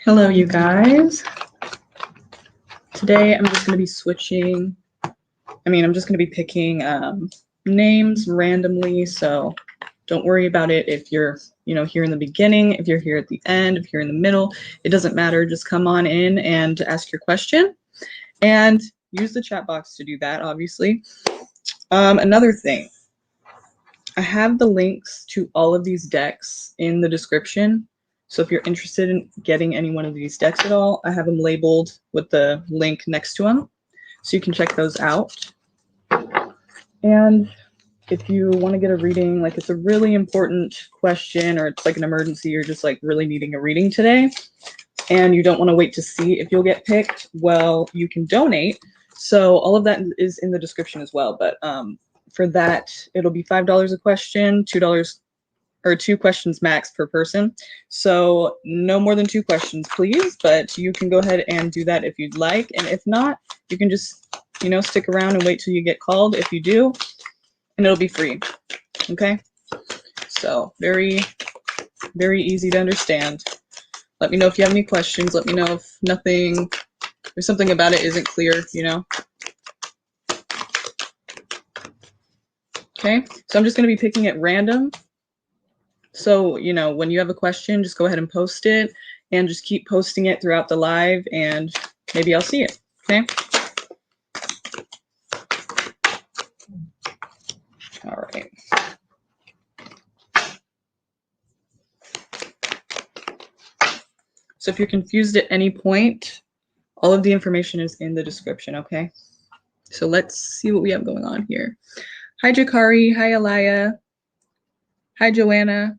Hello, you guys. Today I'm just going to be switching. I'm just going to be picking names randomly, so don't worry about it if you're, here in the beginning, if you're here at the end, if you're in the middle. It doesn't matter. Just come on in and ask your question and use the chat box to do that, obviously. Another thing, I have the links to all of these decks in the description. So if you're interested in getting any one of these decks at all, I have them labeled with the link next to them. So you can check those out. And if you want to get a reading, like it's a really important question or it's like an emergency, you're just like really needing a reading today, and you don't want to wait to see if you'll get picked, well, you can donate. So all of that is in the description as well. But for that, it'll be $5 a question, $2 or 2 questions max per person. So no more than 2 questions, please, but you can go ahead and do that if you'd like. And if not, you can just, stick around and wait till you get called if you do, and it'll be free. Okay? So very, very easy to understand. Let me know if you have any questions. Let me know if there's something about it isn't clear, Okay? So I'm just going to be picking at random. So, when you have a question, just go ahead and post it and just keep posting it throughout the live and maybe I'll see it. Okay. All right. So if you're confused at any point, all of the information is in the description. Okay. So let's see what we have going on here. Hi, Jakari. Hi, Alaya. Hi, Joyanna.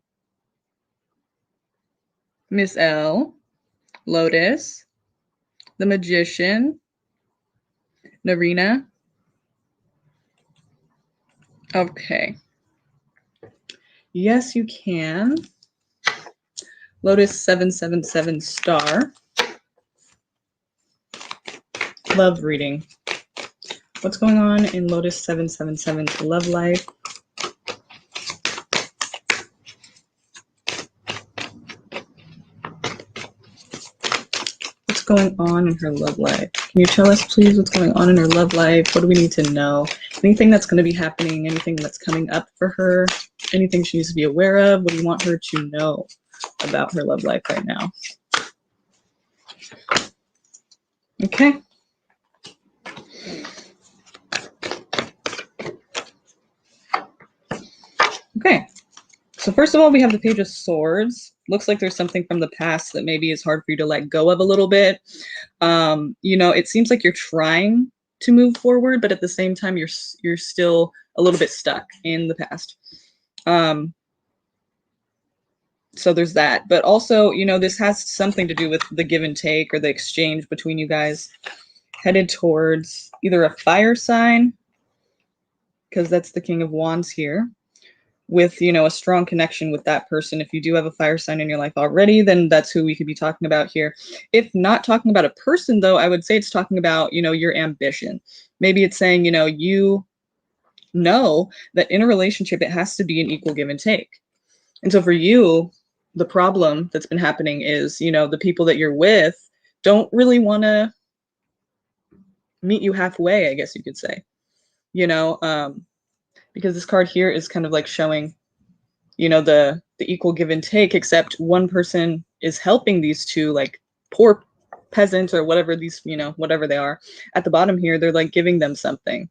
Miss L, Lotus, the Magician, Narina. Okay. Yes, you can. Lotus 777 star. Love reading. What's going on in Lotus 777's love life? Going on in her love life? Can you tell us, please, what's going on in her love life? What do we need to know? Anything that's going to be happening, anything that's coming up for her, anything she needs to be aware of? What do you want her to know about her love life right now? Okay. Okay. So first of all, we have the Page of Swords. Looks like there's something from the past that maybe is hard for you to let go of a little bit. It seems like you're trying to move forward, but at the same time, you're still a little bit stuck in the past. So there's that. But also, this has something to do with the give and take or the exchange between you guys, headed towards either a fire sign, because that's the King of Wands here, with, a strong connection with that person. If you do have a fire sign in your life already, then that's who we could be talking about here. If not talking about a person, though, I would say it's talking about, your ambition. Maybe it's saying, you know that in a relationship, it has to be an equal give and take. And so for you, the problem that's been happening is, the people that you're with don't really want to meet you halfway, I guess you could say, because this card here is kind of like showing, the equal give and take, except one person is helping these two, like poor peasants or whatever these, whatever they are at the bottom here, they're like giving them something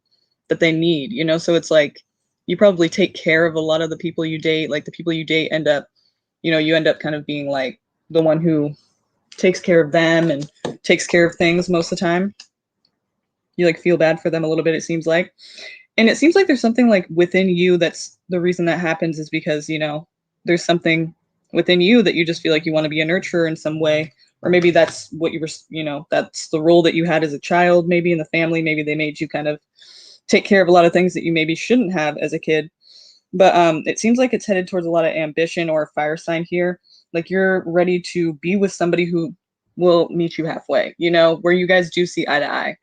that they need, so it's like you probably take care of a lot of the people you date. Like the people you date end up, you end up kind of being like the one who takes care of them and takes care of things most of the time. You like feel bad for them a little bit, it seems like. And it seems like there's something like within you that's the reason that happens is because, there's something within you that you just feel like you want to be a nurturer in some way. Or maybe that's what you were, that's the role that you had as a child, maybe in the family. Maybe they made you kind of take care of a lot of things that you maybe shouldn't have as a kid. But it seems like it's headed towards a lot of ambition or a fire sign here. Like you're ready to be with somebody who will meet you halfway, where you guys do see eye to eye.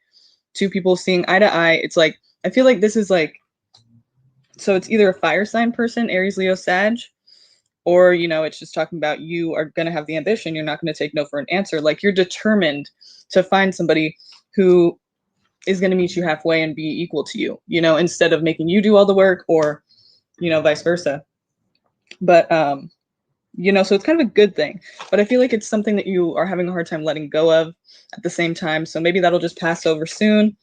2 people seeing eye to eye. It's like, I feel like this is like, so it's either a fire sign person, Aries, Leo, Sag, or, you know, it's just talking about you are going to have the ambition. You're not going to take no for an answer. Like you're determined to find somebody who is going to meet you halfway and be equal to you, you know, instead of making you do all the work, or, you know, vice versa. But, you know, so it's kind of a good thing, but I feel like it's something that you are having a hard time letting go of at the same time. So maybe that'll just pass over soon.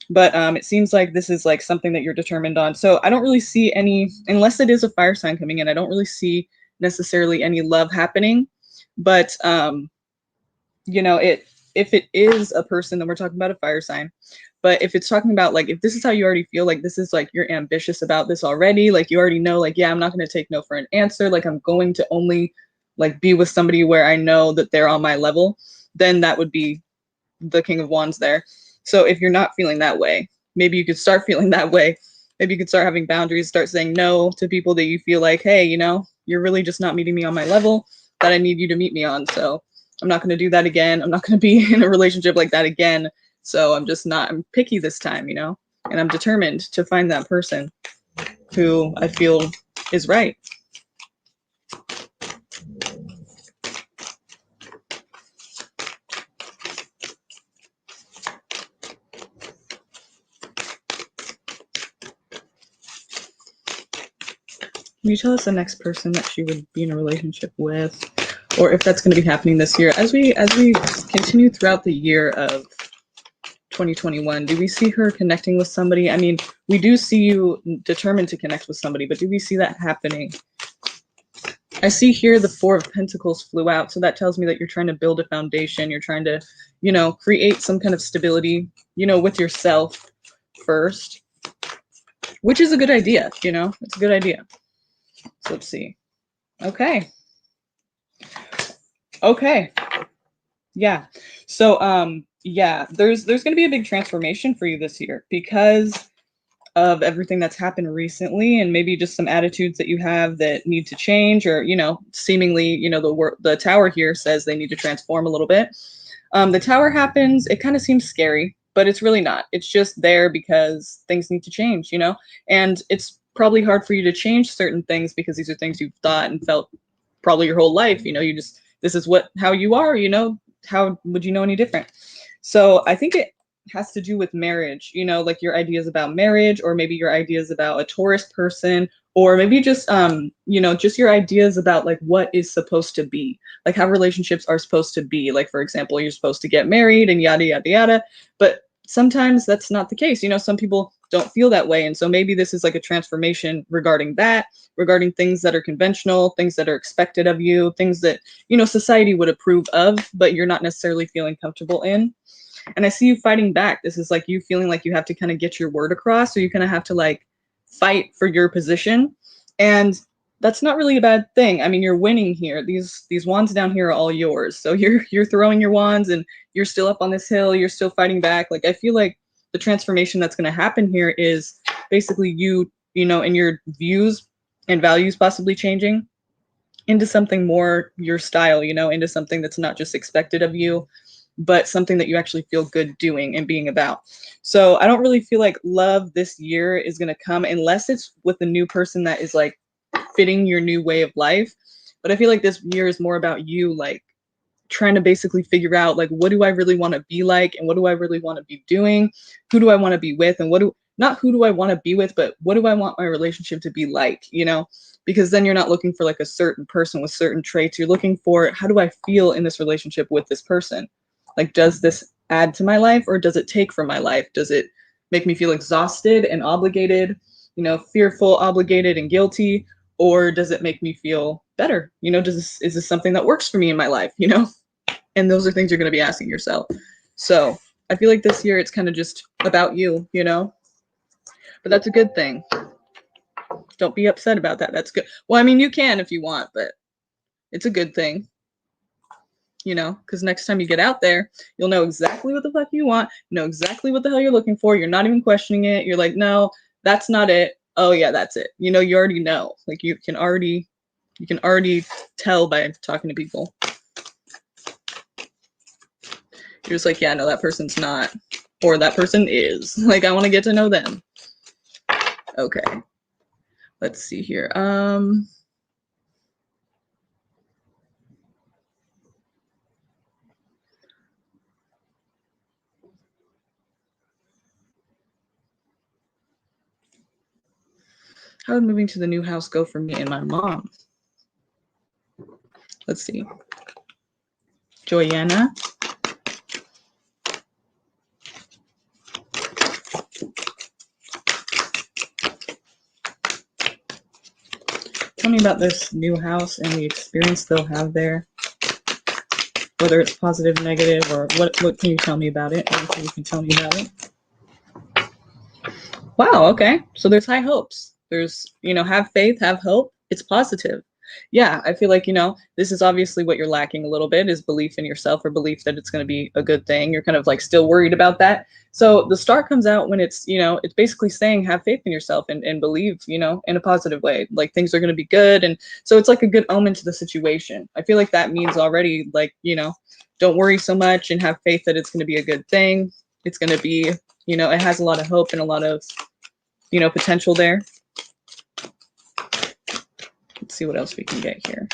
But it seems like this is like something that you're determined on. So I don't really see any, unless it is a fire sign coming in, I don't really see necessarily any love happening. But you know, if it is a person, then we're talking about a fire sign. But if it's talking about like, if this is how you already feel, like this is like you're ambitious about this already, like you already know, like, yeah, I'm not going to take no for an answer. Like I'm going to only like be with somebody where I know that they're on my level, then that would be the King of Wands there. So if you're not feeling that way, maybe you could start feeling that way. Maybe you could start having boundaries, start saying no to people that you feel like, hey, you know, you're really just not meeting me on my level that I need you to meet me on. So I'm not going to do that again. I'm not going to be in a relationship like that again. So I'm just not, I'm picky this time, you know, and I'm determined to find that person who I feel is right. Can you tell us the next person that she would be in a relationship with, or if that's going to be happening this year? As we continue throughout the year of 2021, do we see her connecting with somebody? I mean, we do see you determined to connect with somebody, but do we see that happening? I see here the Four of Pentacles flew out, so that tells me that you're trying to build a foundation. You're trying to, you know, create some kind of stability, you know, with yourself first, which is a good idea, you know, it's a good idea. So let's see. Okay. Okay. Yeah. So yeah, there's going to be a big transformation for you this year because of everything that's happened recently, and maybe just some attitudes that you have that need to change, or, you know, seemingly, you know, the tower here says they need to transform a little bit. The tower happens, it kind of seems scary, but it's really not. It's just there because things need to change, you know, and it's probably hard for you to change certain things because these are things you've thought and felt probably your whole life, you know, you just, this is how you are, you know, how would you know any different? So I think it has to do with marriage, you know, like your ideas about marriage, or maybe your ideas about a Taurus person, or maybe just you know, just your ideas about like what is supposed to be, like how relationships are supposed to be. Like, for example, you're supposed to get married and yada yada yada, but sometimes that's not the case, you know, some people don't feel that way. And so maybe this is like a transformation regarding that, regarding things that are conventional, things that are expected of you, things that, you know, society would approve of, but you're not necessarily feeling comfortable in. And I see you fighting back. This is like you feeling like you have to kind of get your word across, so you kind of have to like fight for your position. And that's not really a bad thing. I mean, you're winning here. These wands down here are all yours. So you're throwing your wands and you're still up on this hill, you're still fighting back. Like I feel like the transformation that's going to happen here is basically you know, and your views and values possibly changing into something more your style, you know, into something that's not just expected of you, but something that you actually feel good doing and being about. So I don't really feel like love this year is going to come unless it's with a new person that is like fitting your new way of life. But I feel like this year is more about you like trying to basically figure out like, what do I really want to be like, and what do I really want to be doing? Who do I want to be with? And not who do I want to be with, but what do I want my relationship to be like, you know? Because then you're not looking for like a certain person with certain traits. You're looking for, how do I feel in this relationship with this person? Like, does this add to my life, or does it take from my life? Does it make me feel exhausted and obligated, you know, fearful, obligated, and guilty? Or does it make me feel better? You know, is this something that works for me in my life, you know? And those are things you're going to be asking yourself. So I feel like this year it's kind of just about you, you know? But that's a good thing. Don't be upset about that. That's good. Well, I mean, you can if you want, but it's a good thing, you know, because next time you get out there, you'll know exactly what the fuck you want, know exactly what the hell you're looking for. You're not even questioning it. You're like, no, that's not it. Oh yeah, that's it. You know, you already know. Like you can already tell by talking to people. You're just like, yeah, no, that person's not, or that person is. Like, I want to get to know them. Okay. Let's see here. How would moving to the new house go for me and my mom? Let's see. Joyanna. Tell me about this new house and the experience they'll have there. Whether it's positive, negative, or what can you tell me about it? Anything you can tell me about it? Wow, okay. So there's high hopes. There's, have faith, have hope. It's positive. Yeah, I feel like, this is obviously what you're lacking a little bit is belief in yourself or belief that it's going to be a good thing. You're kind of like still worried about that. So the star comes out when it's, it's basically saying have faith in yourself and believe, in a positive way. Like things are going to be good. And so it's like a good omen to the situation. I feel like that means already like, don't worry so much and have faith that it's going to be a good thing. It's going to be, it has a lot of hope and a lot of, potential there. Let's see what else we can get here.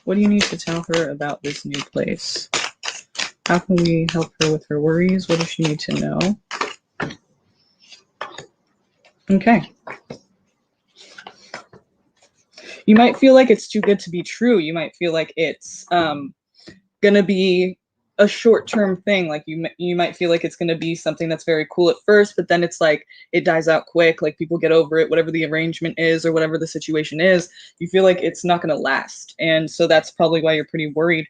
What do you need to tell her about this new place? How can we help her with her worries? What does she need to know? Okay. You might feel like it's too good to be true. You might feel like it's gonna be a short-term thing. Like you might feel like it's gonna be something that's very cool at first, but then it's like it dies out quick. Like people get over it, whatever the arrangement is or whatever the situation is. You feel like it's not gonna last, and so that's probably why you're pretty worried.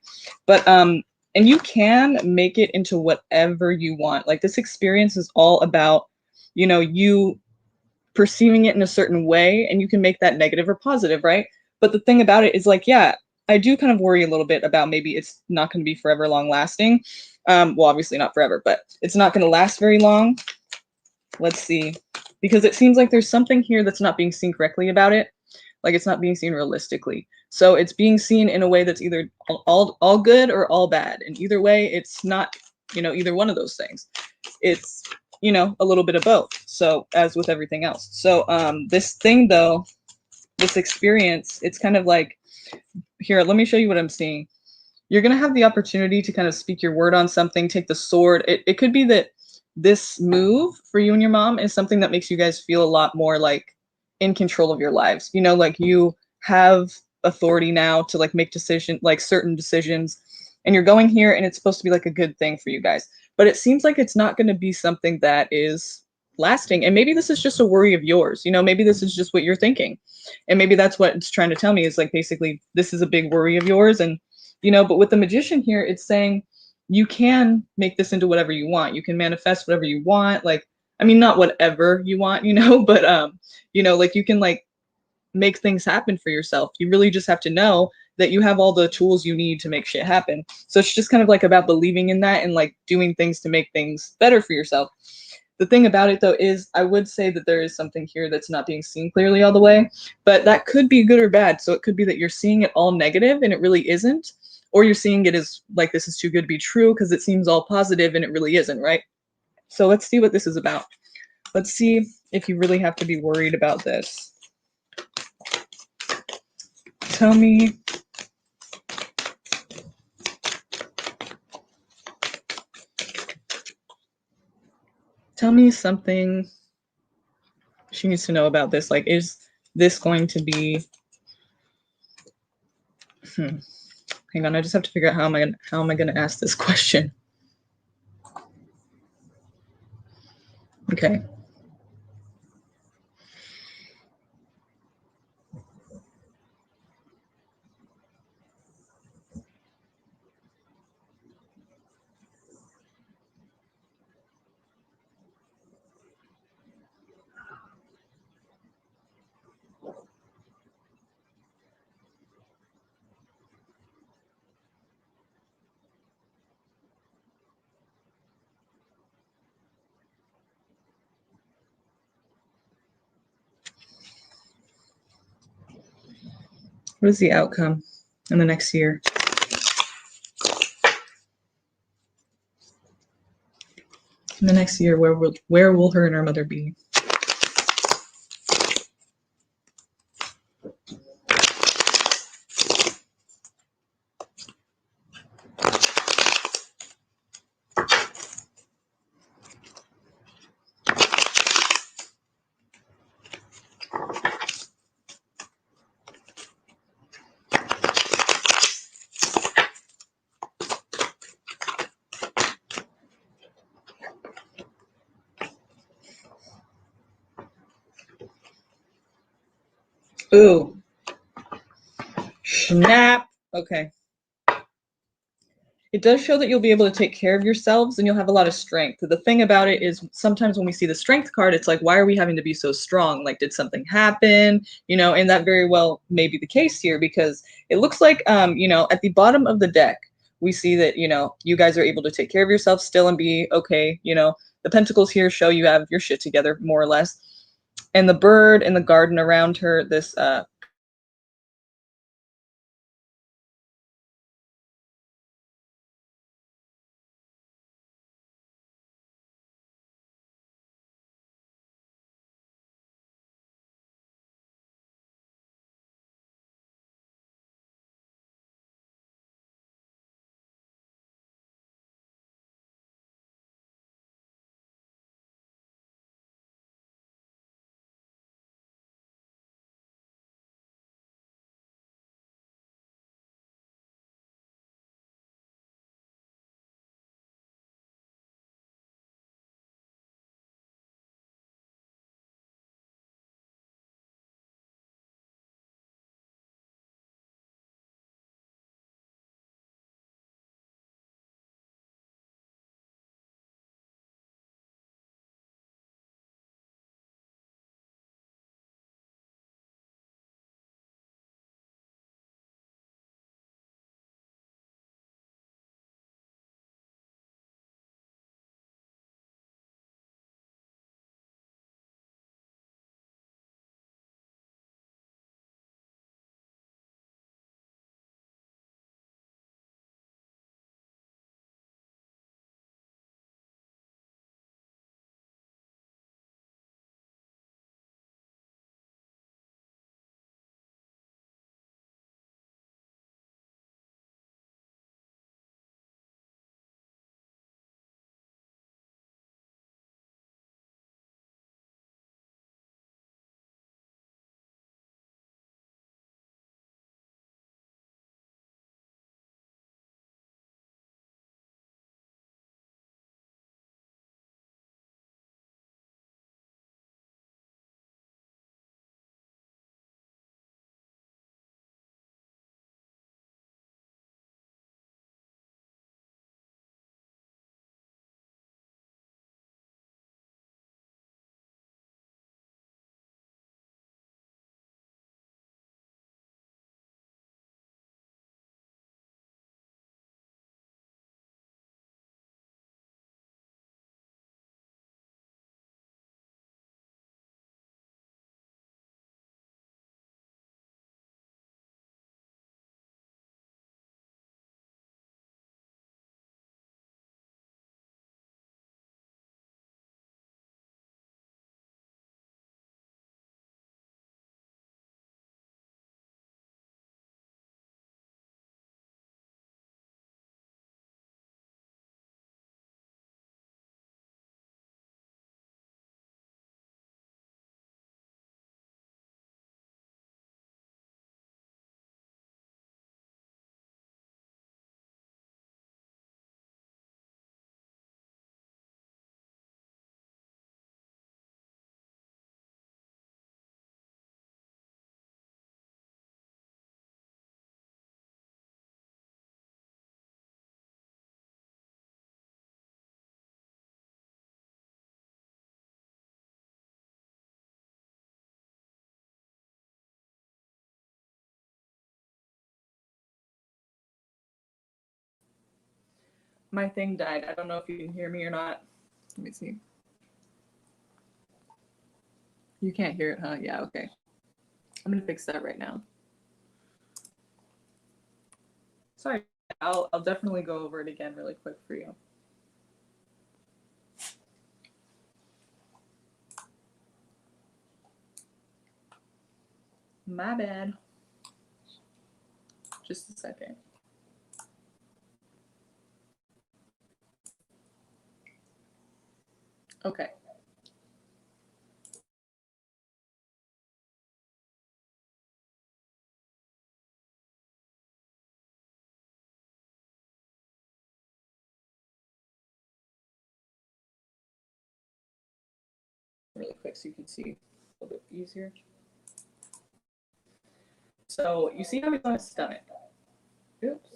But and you can make it into whatever you want. Like this experience is all about, you perceiving it in a certain way, and you can make that negative or positive, right? But the thing about it is like, yeah, I do kind of worry a little bit about maybe it's not going to be forever long lasting. Well, obviously not forever, but it's not going to last very long. Let's see, because it seems like there's something here that's not being seen correctly about it. Like it's not being seen realistically. So it's being seen in a way that's either all good or all bad. And either way, it's not, either one of those things. It's, a little bit of both. So as with everything else. So this thing though, this experience, it's kind of like, here, let me show you what I'm seeing. You're going to have the opportunity to kind of speak your word on something, take the sword. It could be that this move for you and your mom is something that makes you guys feel a lot more like in control of your lives. Like you have authority now to like make certain decisions, and you're going here and it's supposed to be like a good thing for you guys. But it seems like it's not going to be something that is lasting. And maybe this is just a worry of yours. Maybe this is just what you're thinking. And maybe that's what it's trying to tell me is like, basically, this is a big worry of yours. And, but with the magician here, it's saying you can make this into whatever you want. You can manifest whatever you want. Like, I mean, not whatever you want, but, like you can like make things happen for yourself. You really just have to know that you have all the tools you need to make shit happen. So it's just kind of like about believing in that and like doing things to make things better for yourself. The thing about it though is I would say that there is something here that's not being seen clearly all the way, but that could be good or bad. So it could be that you're seeing it all negative and it really isn't, or you're seeing it as like this is too good to be true because it seems all positive and it really isn't, right? So let's see what this is about. Let's see if you really have to be worried about this. Tell me something she needs to know about this. Like, is this going to be, hang on, I just have to figure out how am I gonna ask this question. Okay. What is the outcome in the next year? In the next year, where will her and her mother be? Ooh, snap. Okay. It does show that you'll be able to take care of yourselves and you'll have a lot of strength. The thing about it is sometimes when we see the strength card, it's like, why are we having to be so strong? Like, did something happen? You know, and that very well may be the case here because it looks like, you know, at the bottom of the deck, we see that, you know, you guys are able to take care of yourself still and be okay. You know, the pentacles here show you have your shit together, more or less. And the bird in the garden around her, this my thing died. I don't know if you can hear me or not. Let me see. You can't hear it, huh? Yeah, okay. I'm gonna fix that right now. Sorry, I'll definitely go over it again really quick for you. My bad. Just a second. Okay. Really quick so you can see a little bit easier. So you see how he's on his stomach? Oops.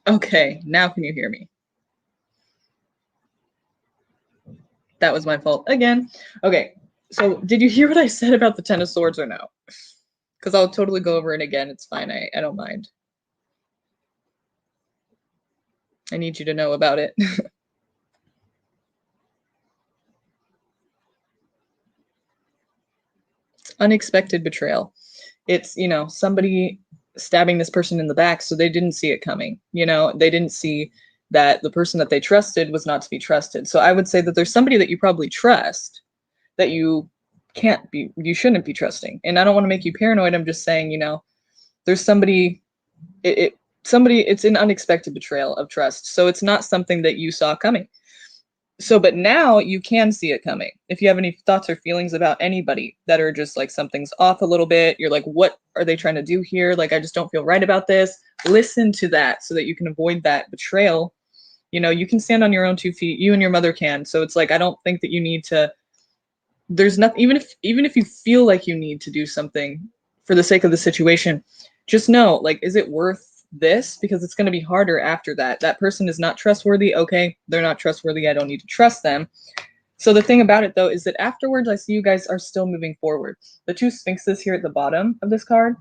Okay, now can you hear me? That was my fault again. Okay, so did you hear what I said about the Ten of Swords or no? Because I'll totally go over it again. It's fine. I don't mind. I need you to know about it. Unexpected betrayal. It's, you know, somebody stabbing this person in the back, so they didn't see it coming. You know, they didn't see that the person that they trusted was not to be trusted. So I would say that there's somebody that you probably trust that you shouldn't be trusting. And I don't want to make you paranoid. I'm just saying, you know, there's somebody, it's an unexpected betrayal of trust. So it's not something that you saw coming. So, but now you can see it coming. If you have any thoughts or feelings about anybody that are just like something's off a little bit, you're like, what are they trying to do here? Like, I just don't feel right about this. Listen to that so that you can avoid that betrayal. You know, you can stand on your own 2 feet. You and your mother can. So it's like, I don't think that you need to, there's nothing, even if you feel like you need to do something for the sake of the situation, just know, like, is it worth this? Because it's going to be harder after that. That person is not trustworthy. Okay, they're not trustworthy. I don't need to trust them. So the thing about it though is that afterwards, I see you guys are still moving forward. The two sphinxes here at the bottom of this card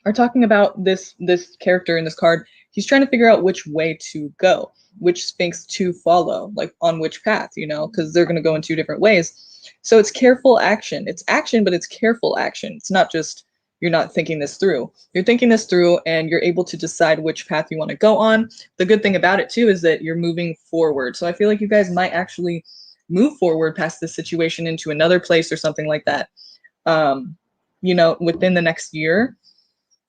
are talking about this character in this card. He's trying to figure out which way to go, which sphinx to follow, like on which path, you know, because they're going to go in two different ways. So it's careful action. It's action, but it's careful action. It's not just you're not thinking this through. You're thinking this through and you're able to decide which path you want to go on. The good thing about it too is that you're moving forward. So I feel like you guys might actually move forward past this situation into another place or something like that, you know, within the next year.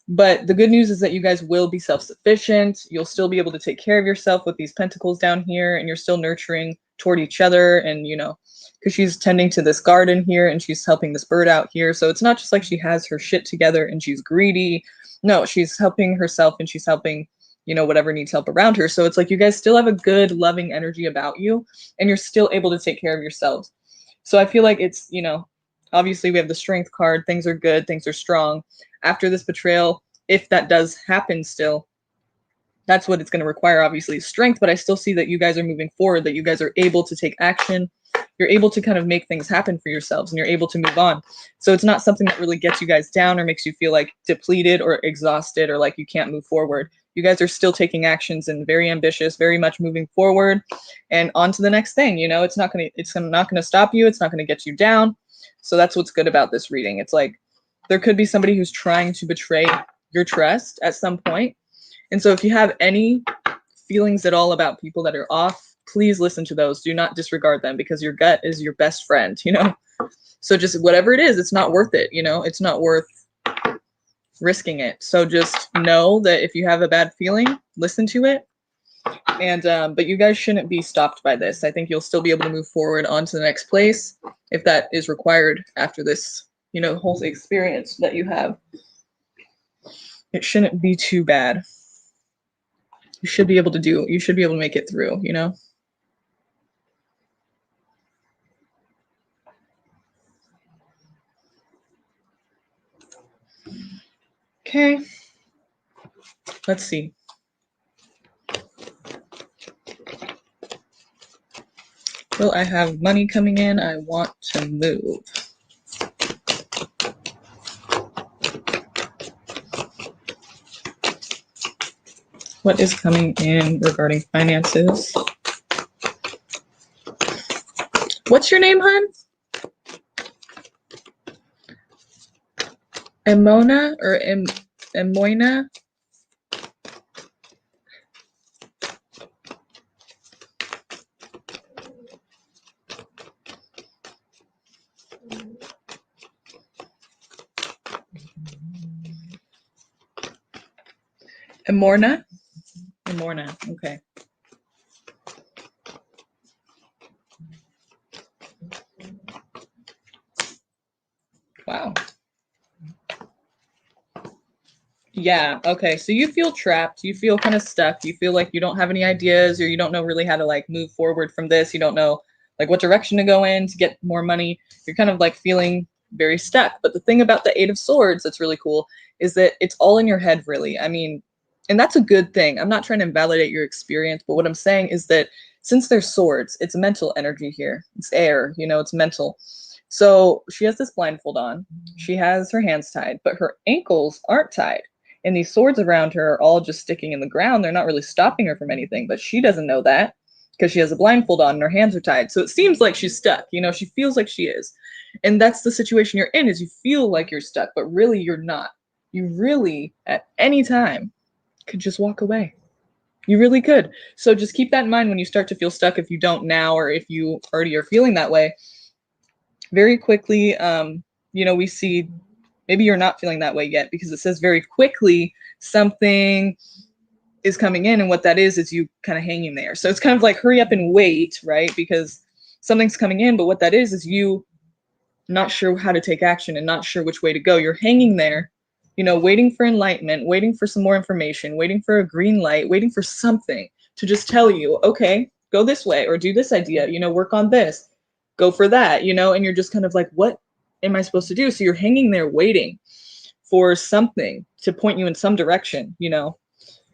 But the good news is that you guys will be self-sufficient. You'll still be able to take care of yourself with these pentacles down here, and you're still nurturing toward each other. And, you know, because she's tending to this garden here and she's helping this bird out here. So it's not just like she has her shit together and she's greedy. No, she's helping herself and she's helping, you know, whatever needs help around her. So it's like you guys still have a good, loving energy about you and you're still able to take care of yourselves. So I feel like it's, you know, obviously we have the strength card. Things are good. Things are strong. After this betrayal, if that does happen still, that's what it's going to require, obviously, strength. But I still see that you guys are moving forward, that you guys are able to take action. You're able to kind of make things happen for yourselves and you're able to move on. So it's not something that really gets you guys down or makes you feel like depleted or exhausted or like you can't move forward. You guys are still taking actions and very ambitious, very much moving forward and on to the next thing. You know, it's not going to stop you. It's not going to get you down. So that's what's good about this reading. It's like there could be somebody who's trying to betray your trust at some point. And so if you have any feelings at all about people that are off, please listen to those. Do not disregard them, because your gut is your best friend, you know? So just whatever it is, it's not worth it, you know? It's not worth risking it. So just know that if you have a bad feeling, listen to it. And but you guys shouldn't be stopped by this. I think you'll still be able to move forward on to the next place if that is required after this, you know, whole experience that you have. It shouldn't be too bad. You should be able to make it through, you know? Okay. Let's see. Will I have money coming in? I want to move. What is coming in regarding finances? What's your name, hon? Emona or Emoina? Emorna? Emorna, okay. Wow. Yeah, okay. So you feel trapped. You feel kind of stuck. You feel like you don't have any ideas, or you don't know really how to like move forward from this. You don't know like what direction to go in to get more money. You're kind of like feeling very stuck. But the thing about the Eight of Swords that's really cool is that it's all in your head, really. I mean, and that's a good thing. I'm not trying to invalidate your experience, but what I'm saying is that since they're swords, it's mental energy here. It's air, you know, it's mental. So she has this blindfold on. She has her hands tied, but her ankles aren't tied. And these swords around her are all just sticking in the ground. They're not really stopping her from anything, but she doesn't know that because she has a blindfold on and her hands are tied. So it seems like she's stuck, you know, she feels like she is. And that's the situation you're in, is you feel like you're stuck, but really you're not. You really, at any time, could just walk away. You really could. So just keep that in mind when you start to feel stuck, if you don't now, or if you already are feeling that way. Very quickly, you know, we see maybe you're not feeling that way yet, because it says very quickly something is coming in, and what that is you kind of hanging there. So it's kind of like hurry up and wait, right? Because something's coming in, but what that is you not sure how to take action and not sure which way to go. You're hanging there, you know, waiting for enlightenment, waiting for some more information, waiting for a green light, waiting for something to just tell you, okay, go this way, or do this idea, you know, work on this, go for that, you know, and you're just kind of like, what am I supposed to do? So you're hanging there waiting for something to point you in some direction, you know.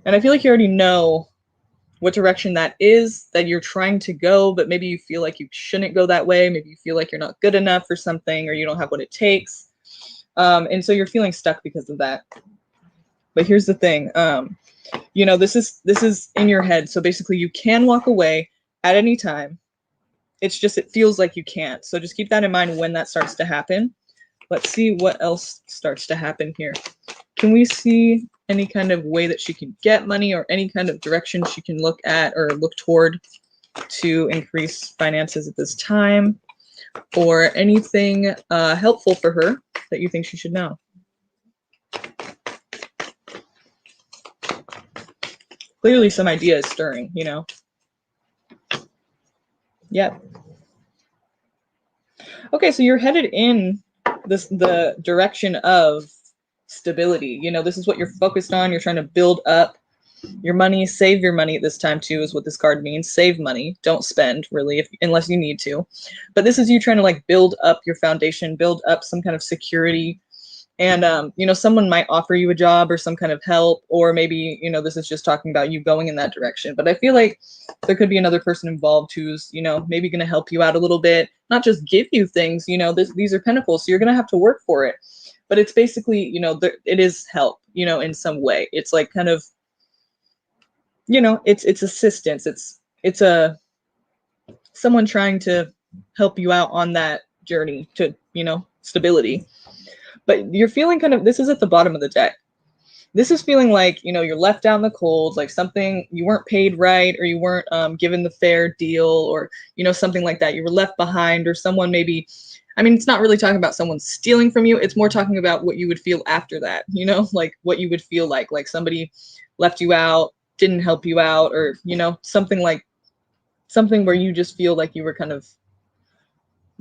And I feel like you already know what direction that is that you're trying to go, but maybe you feel like you shouldn't go that way. Maybe you feel like you're not good enough for something, or you don't have what it takes. And so you're feeling stuck because of that. But here's the thing, you know, this is in your head. So basically you can walk away at any time. It's just, it feels like you can't. So just keep that in mind when that starts to happen. Let's see what else starts to happen here. Can we see any kind of way that she can get money, or any kind of direction she can look at or look toward to increase finances at this time, or anything helpful for her that you think she should know? Clearly some idea is stirring, you know. Yep. Okay, so you're headed in the direction of stability. You know, this is what you're focused on. You're trying to build up your money, save your money at this time too, is what this card means. Save money, don't spend really, unless you need to. But this is you trying to like build up your foundation, build up some kind of security. And you know, someone might offer you a job or some kind of help, or maybe, you know, this is just talking about you going in that direction. But I feel like there could be another person involved who's, you know, maybe going to help you out a little bit, not just give you things. You know, these are pentacles, so you're going to have to work for it. But it's basically, you know, it is help, you know, in some way. It's like kind of you know, it's assistance. It's a someone trying to help you out on that journey to, you know, stability. But you're feeling kind of, this is at the bottom of the deck. This is feeling like, you know, you're left out in the cold, like something, you weren't paid right, or you weren't given the fair deal, or, you know, something like that. You were left behind, or someone maybe, I mean, it's not really talking about someone stealing from you. It's more talking about what you would feel after that, you know, like what you would feel like somebody left you out, didn't help you out, or, you know, something like something where you just feel like you were kind of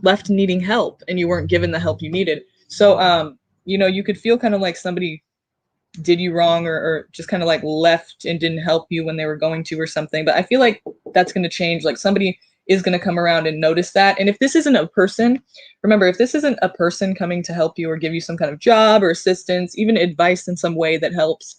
left needing help and you weren't given the help you needed. So, you know, you could feel kind of like somebody did you wrong, or just kind of like left and didn't help you when they were going to or something. But I feel like that's going to change. Like somebody is going to come around and notice that. And if this isn't a person, remember, if this isn't a person coming to help you or give you some kind of job or assistance, even advice in some way that helps,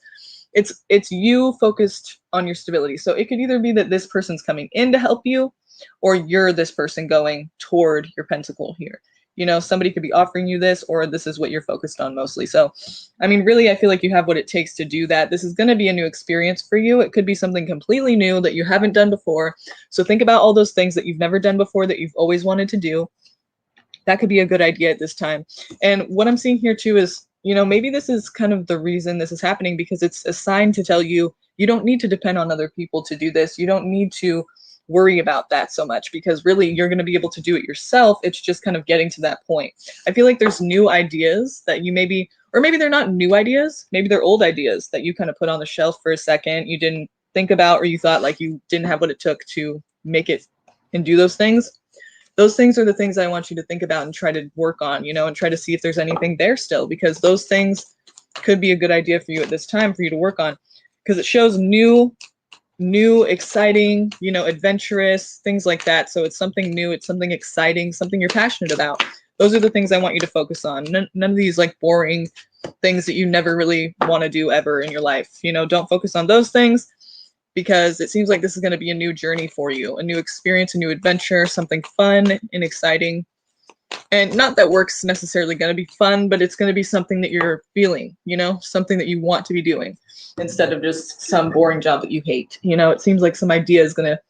it's you focused on your stability. So it could either be that this person's coming in to help you, or you're this person going toward your pentacle here. You know, somebody could be offering you this, or this is what you're focused on mostly. So, I mean, really, I feel like you have what it takes to do that. This is going to be a new experience for you. It could be something completely new that you haven't done before. So think about all those things that you've never done before that you've always wanted to do. That could be a good idea at this time. And what I'm seeing here too is, you know, maybe this is kind of the reason this is happening, because it's a sign to tell you, you don't need to depend on other people to do this. You don't need to worry about that so much, because really you're going to be able to do it yourself. It's just kind of getting to that point. I feel like there's new ideas that you maybe, or maybe they're not new ideas, maybe they're old ideas that you kind of put on the shelf for a second, you didn't think about, or you thought like you didn't have what it took to make it and do those things. Those things are the things I want you to think about and try to work on, you know, and try to see if there's anything there still, because those things could be a good idea for you at this time for you to work on, because it shows new, exciting, you know, adventurous, things like that. So it's something new, it's something exciting, something you're passionate about. Those are the things I want you to focus on. None of these like boring things that you never really want to do ever in your life. You know, don't focus on those things, because it seems like this is going to be a new journey for you, a new experience, a new adventure, something fun and exciting. And not that work's necessarily going to be fun, but it's going to be something that you're feeling, you know, something that you want to be doing instead of just some boring job that you hate. You know, it seems like some idea is going to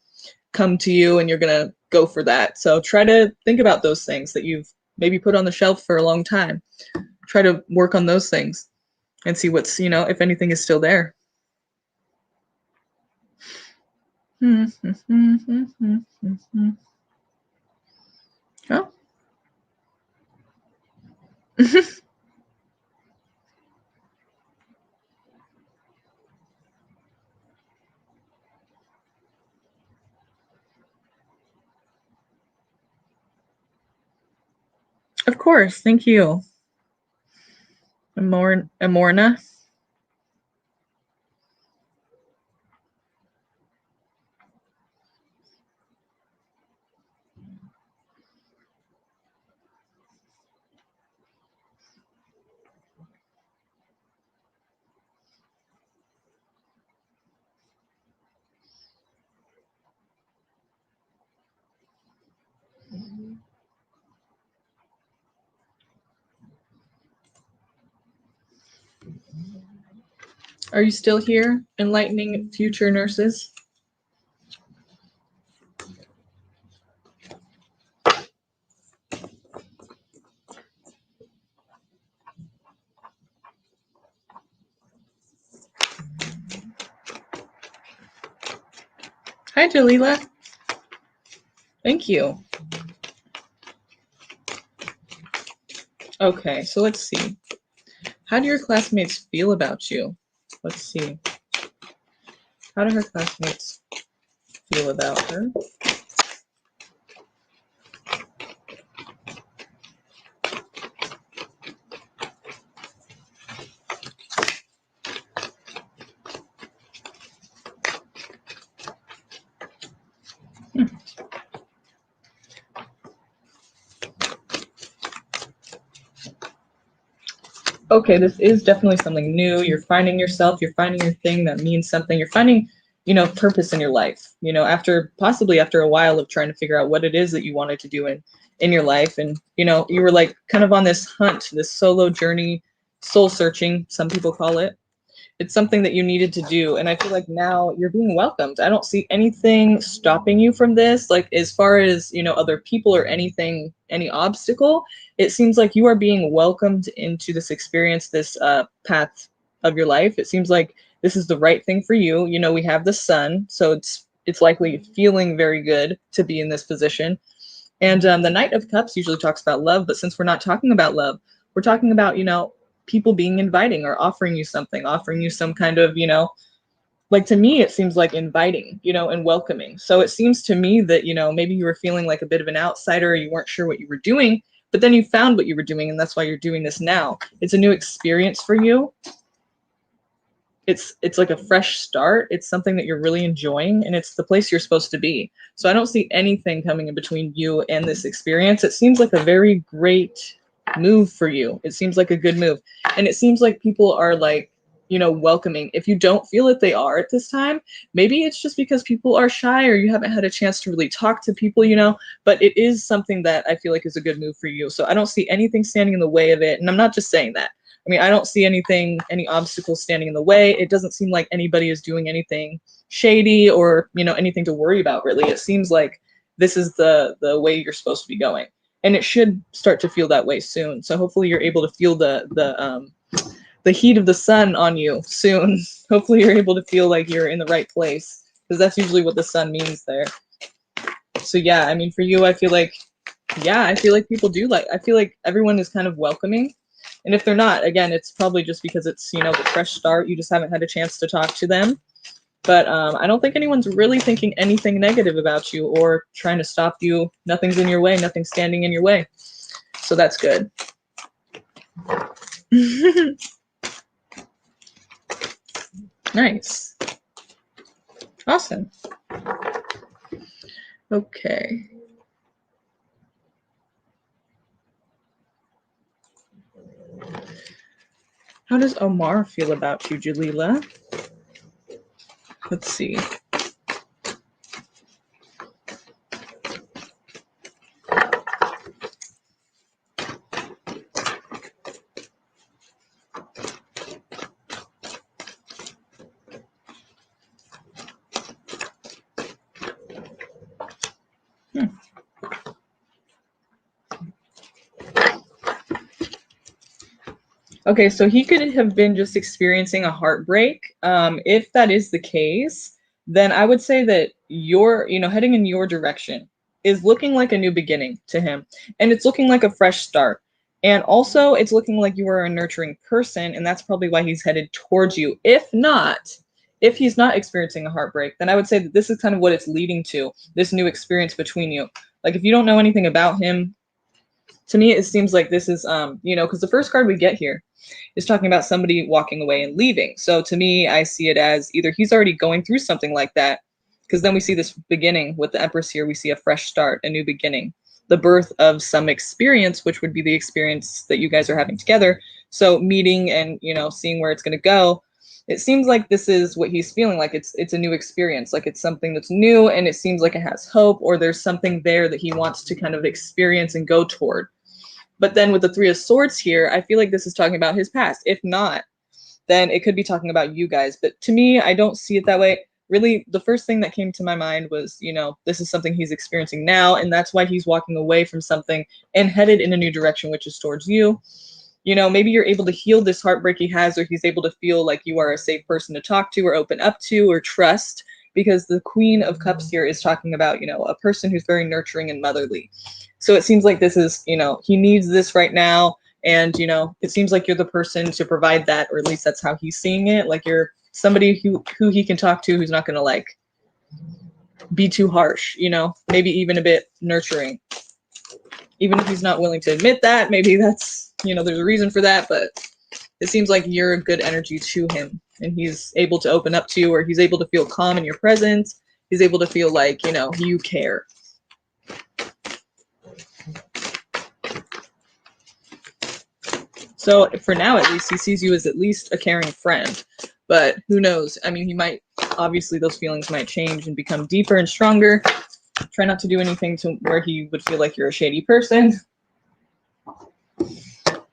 come to you and you're going to go for that. So try to think about those things that you've maybe put on the shelf for a long time. Try to work on those things and see what's, you know, if anything is still there. Oh. Of course. Thank you. Amorna. Are you still here, enlightening future nurses? Hi, Jalila. Thank you. Okay, so let's see. How do your classmates feel about you? Let's see. How do her classmates feel about her? Okay, this is definitely something new. You're finding yourself, you're finding your thing that means something. You're finding, you know, purpose in your life, you know, after possibly after a while of trying to figure out what it is that you wanted to do in your life. And, you know, you were like kind of on this hunt, this solo journey, soul searching, some people call it. It's something that you needed to do. And I feel like now you're being welcomed. I don't see anything stopping you from this. Like as far as, you know, other people or anything, any obstacle, it seems like you are being welcomed into this experience, this path of your life. It seems like this is the right thing for you. You know, we have the sun, so it's likely feeling very good to be in this position. And the Knight of Cups usually talks about love, but since we're not talking about love, we're talking about, you know, people being inviting or offering you something, offering you some kind of, you know, like to me, it seems like inviting, you know, and welcoming. So it seems to me that, you know, maybe you were feeling like a bit of an outsider, you weren't sure what you were doing, but then you found what you were doing, and that's why you're doing this now. It's a new experience for you. It's like a fresh start. It's something that you're really enjoying, and it's the place you're supposed to be. So I don't see anything coming in between you and this experience. It seems like a very great move for you. It seems like a good move. And it seems like people are like, you know, welcoming. If you don't feel that they are at this time, maybe it's just because people are shy or you haven't had a chance to really talk to people, you know, but it is something that I feel like is a good move for you. So I don't see anything standing in the way of it. And I'm not just saying that. I mean, I don't see anything, any obstacles standing in the way. It doesn't seem like anybody is doing anything shady or, you know, anything to worry about, really. It seems like this is the way you're supposed to be going. And it should start to feel that way soon. So hopefully you're able to feel the heat of the sun on you soon. Hopefully you're able to feel like you're in the right place, because that's usually what the sun means there. So yeah, I mean, for you, I feel like, yeah, I feel like people do like, I feel like everyone is kind of welcoming. And if they're not, again, it's probably just because it's, you know, the fresh start. You just haven't had a chance to talk to them. But I don't think anyone's really thinking anything negative about you or trying to stop you. Nothing's in your way. Nothing's standing in your way. So that's good. Nice. Awesome. Okay. How does Omar feel about you, Jalila? Let's see. Okay, so he could have been just experiencing a heartbreak. If that is the case, then I would say that you're, you know, heading in your direction is looking like a new beginning to him. And it's looking like a fresh start. And also, it's looking like you are a nurturing person, and that's probably why he's headed towards you. If not, if he's not experiencing a heartbreak, then I would say that this is kind of what it's leading to, this new experience between you. Like, if you don't know anything about him, to me, it seems like this is, you know, because the first card we get here is talking about somebody walking away and leaving. So to me, I see it as either he's already going through something like that, because then we see this beginning with the Empress here. We see a fresh start, a new beginning, the birth of some experience, which would be the experience that you guys are having together. So meeting and, you know, seeing where it's going to go. It seems like this is what he's feeling like. It's a new experience, like it's something that's new, and it seems like it has hope, or there's something there that he wants to kind of experience and go toward. But then with the Three of Swords here, I feel like this is talking about his past. If not, then it could be talking about you guys. But to me, I don't see it that way. Really, the first thing that came to my mind was, you know, this is something he's experiencing now, and that's why he's walking away from something and headed in a new direction, which is towards you. You know, maybe you're able to heal this heartbreak he has, or he's able to feel like you are a safe person to talk to or open up to or trust, because the Queen of Cups here is talking about, you know, a person who's very nurturing and motherly. So it seems like this is, you know, he needs this right now. And, you know, it seems like you're the person to provide that, or at least that's how he's seeing it. Like you're somebody who he can talk to, who's not going to like be too harsh, you know, maybe even a bit nurturing. Even if he's not willing to admit that, maybe that's, you know, there's a reason for that, but it seems like you're a good energy to him, and he's able to open up to you, or he's able to feel calm in your presence. He's able to feel like, you know, you care. So for now, at least, he sees you as at least a caring friend. But who knows? I mean, he might, obviously those feelings might change and become deeper and stronger. Try not to do anything to where he would feel like you're a shady person.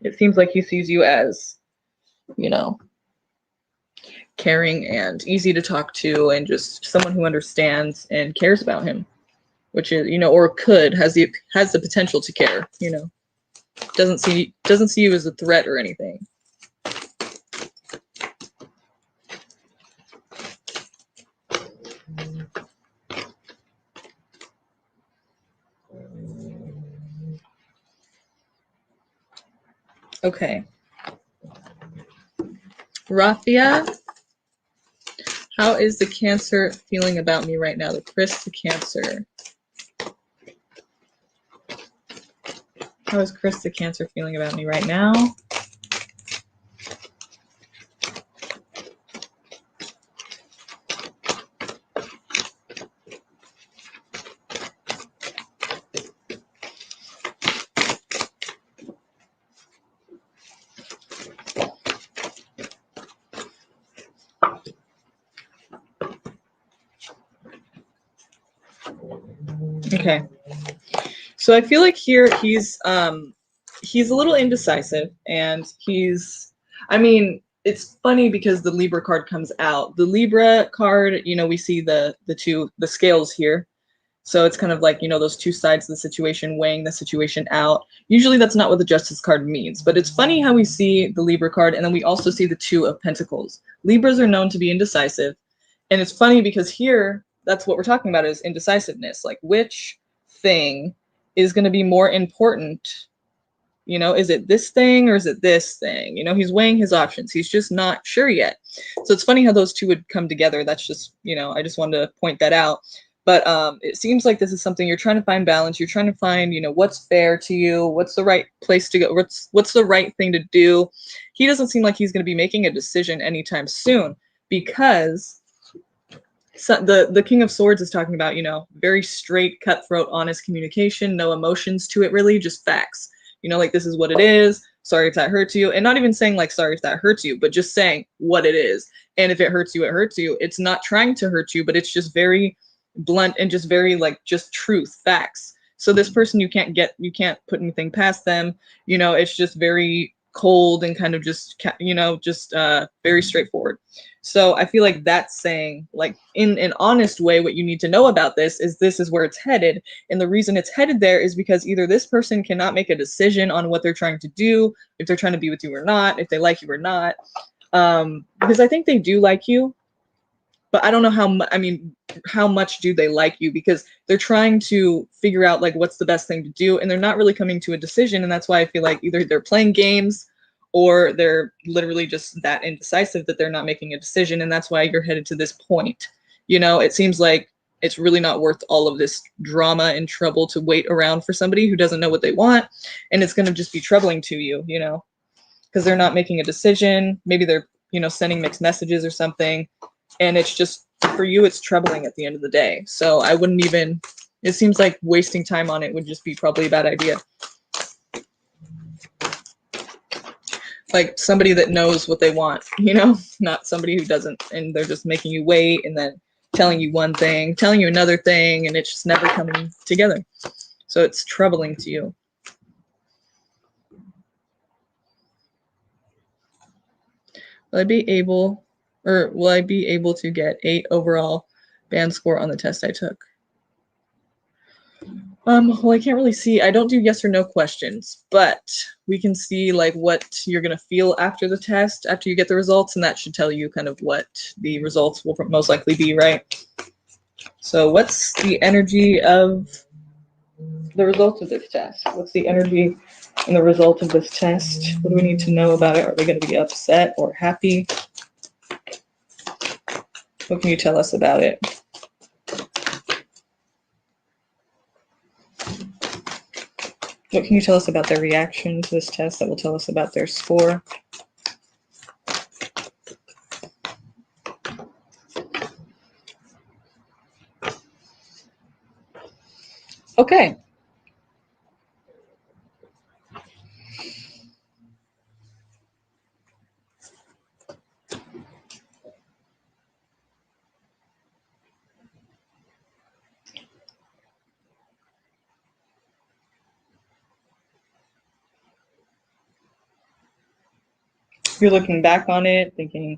It seems like he sees you as, you know, caring and easy to talk to, and just someone who understands and cares about him, which is, you know, or has the potential to care, you know. Doesn't see you as a threat or anything. Okay. Raffia, how is the Cancer feeling about me right now? The Chris, the Cancer. How is Chris, the Cancer, feeling about me right now? Okay. So I feel like here he's a little indecisive, and I mean, it's funny because the Libra card comes out. The Libra card, you know, we see the scales here. So it's kind of like, you know, those two sides of the situation, weighing the situation out. Usually that's not what the Justice card means, but it's funny how we see the Libra card, and then we also see the Two of Pentacles. Libras are known to be indecisive. And it's funny because here, that's what we're talking about, is indecisiveness. Like, which thing is going to be more important? You know, is it this thing or is it this thing? You know, he's weighing his options. He's just not sure yet. So it's funny how those two would come together. That's just, you know, I just wanted to point that out. But it seems like this is something you're trying to find balance. You're trying to find, you know, what's fair to you, what's the right place to go, what's the right thing to do. He doesn't seem like he's going to be making a decision anytime soon, because the King of Swords is talking about, you know, very straight, cutthroat, honest communication, no emotions to it, really, just facts. You know, like, this is what it is. Sorry if that hurts you. And not even saying like, sorry if that hurts you, but just saying what it is. And if it hurts you, it hurts you. It's not trying to hurt you, but it's just very blunt and just very, like, just truth, facts. So this person, you can't put anything past them. You know, it's just very cold and kind of just, you know, just very straightforward. So I feel like that's saying, like, in an honest way, what you need to know about this is where it's headed. And the reason it's headed there is because either this person cannot make a decision on what they're trying to do, if they're trying to be with you or not, if they like you or not. Because I think they do like you, but I don't know how much do they like you, because they're trying to figure out, like, what's the best thing to do, and they're not really coming to a decision. And that's why I feel like either they're playing games, or they're literally just that indecisive that they're not making a decision. And that's why you're headed to this point. You know, it seems like it's really not worth all of this drama and trouble to wait around for somebody who doesn't know what they want. And it's going to just be troubling to you, you know, because they're not making a decision. Maybe they're, you know, sending mixed messages or something. And it's just, for you, it's troubling at the end of the day. So I wouldn't even, it seems like wasting time on it would just be probably a bad idea. Like, somebody that knows what they want, you know, not somebody who doesn't, and they're just making you wait, and then telling you one thing, telling you another thing, and it's just never coming together. So it's troubling to you. Will I be able to get 8 overall band score on the test I took? Well, I can't really see. I don't do yes or no questions, but we can see, like, what you're gonna feel after the test, after you get the results, and that should tell you kind of what the results will most likely be, right? So what's the energy of the results of this test? What's the energy and the result of this test? What do we need to know about it? Are they going to be upset or happy? What can you tell us about it? What can you tell us about their reaction to this test that will tell us about their score? Okay. You're looking back on it, thinking,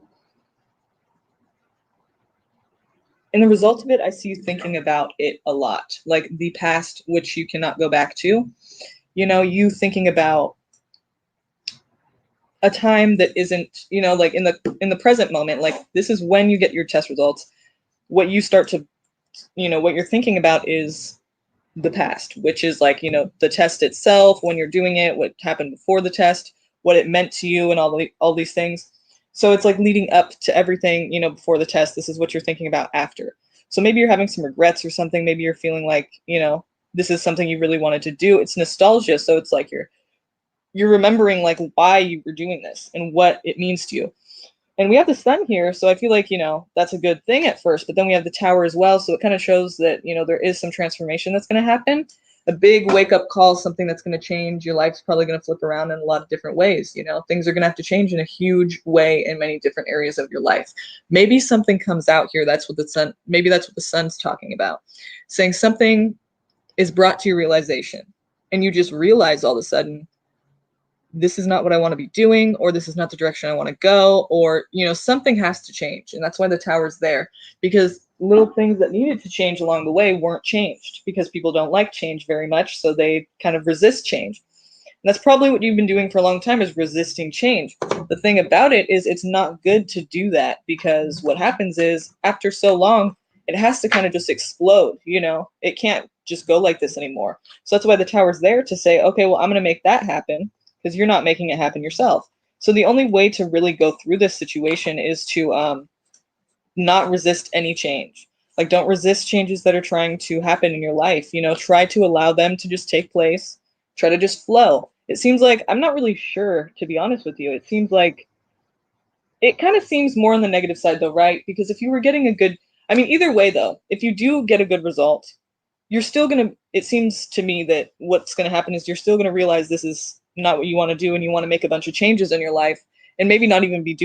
And the result of it, I see you thinking about it a lot, like the past, which you cannot go back to. You thinking about a time that isn't, like in the present moment, like this is when you get your test results. What you start to, what you're thinking about is the past, which is like, the test itself, when you're doing it, what happened before the test, what it meant to you, and all these things. So it's like leading up to everything, before the test. This is what you're thinking about after. So maybe you're having some regrets or something. Maybe you're feeling like, this is something you really wanted to do. It's nostalgia. So it's like you're remembering like why you were doing this and what it means to you. And we have the sun here, so I feel like, that's a good thing at first, but then we have the tower as well, so it kind of shows that, there is some transformation that's going to happen. A big wake-up call, something that's going to change. Your life's probably going to flip around in a lot of different ways. Things are going to have to change in a huge way in many different areas of your life. Maybe something comes out here. Maybe that's what the sun's talking about, saying something is brought to your realization, and you just realize all of a sudden, this is not what I want to be doing, or this is not the direction I want to go, or, something has to change. And that's why the tower's there, because little things that needed to change along the way weren't changed, because people don't like change very much. So they kind of resist change. And that's probably what you've been doing for a long time, is resisting change. The thing about it is it's not good to do that, because what happens is after so long, it has to kind of just explode. It can't just go like this anymore. So that's why the tower's there, to say, okay, well, I'm going to make that happen, because you're not making it happen yourself. So the only way to really go through this situation is to not resist any change. Like, don't resist changes that are trying to happen in your life. Try to allow them to just take place. Try to just flow. It seems like, I'm not really sure, to be honest with you. It kind of seems more on the negative side though, right? Because if you were getting either way though, if you do get a good result, you're still going to, it seems to me that what's going to happen is you're still going to realize this is not what you want to do, and you want to make a bunch of changes in your life, and maybe not even be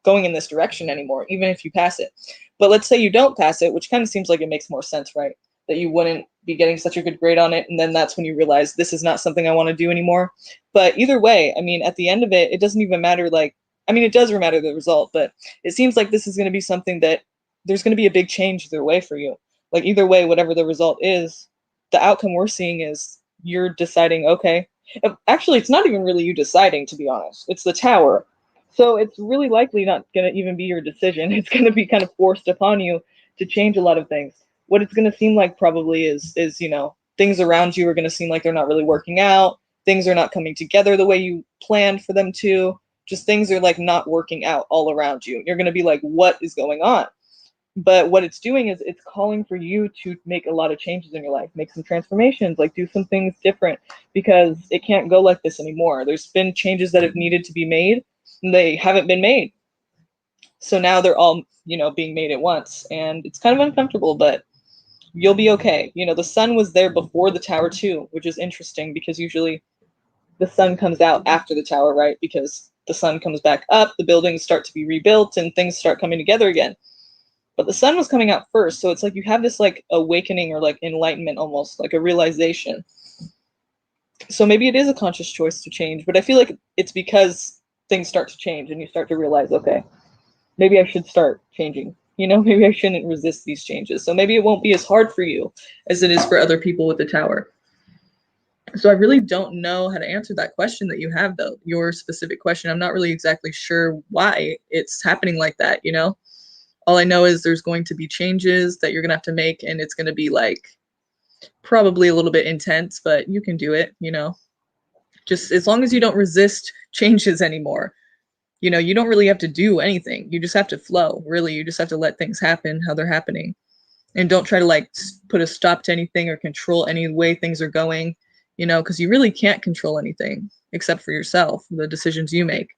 going in this direction anymore, even if you pass it. But let's say you don't pass it, which kind of seems like it makes more sense, right? That you wouldn't be getting such a good grade on it, and then that's when you realize this is not something I want to do anymore. But either way, at the end of it, it doesn't even matter, it does matter the result, but it seems like this is going to be something that there's going to be a big change either way for you. Like, either way, whatever the result is, the outcome we're seeing is you're deciding, okay. Actually, it's not even really you deciding, to be honest. It's the tower. So it's really likely not going to even be your decision. It's going to be kind of forced upon you to change a lot of things. What it's going to seem like probably is things around you are going to seem like they're not really working out. Things are not coming together the way you planned for them to. Just things are like not working out all around you. You're going to be like, what is going on? But what it's doing is it's calling for you to make a lot of changes in your life, make some transformations, like do some things different, because it can't go like this anymore. There's been changes that have needed to be made, and they haven't been made. So now they're all, being made at once, and it's kind of uncomfortable, but you'll be okay. The sun was there before the tower too, which is interesting, because usually the sun comes out after the tower, right? Because the sun comes back up, the buildings start to be rebuilt, and things start coming together again. But the sun was coming out first, so it's like you have this like awakening, or like enlightenment, almost like a realization. So maybe it is a conscious choice to change, but I feel like it's because things start to change and you start to realize, okay, maybe I should start changing. Maybe I shouldn't resist these changes. So maybe it won't be as hard for you as it is for other people with the tower. So I really don't know how to answer that question that you have, though, your specific question. I'm not really exactly sure why it's happening like that, All I know is there's going to be changes that you're going to have to make, and it's going to be like probably a little bit intense, but you can do it, Just as long as you don't resist changes anymore. You don't really have to do anything. You just have to flow, really. You just have to let things happen how they're happening. And don't try to like put a stop to anything or control any way things are going, because you really can't control anything except for yourself, the decisions you make.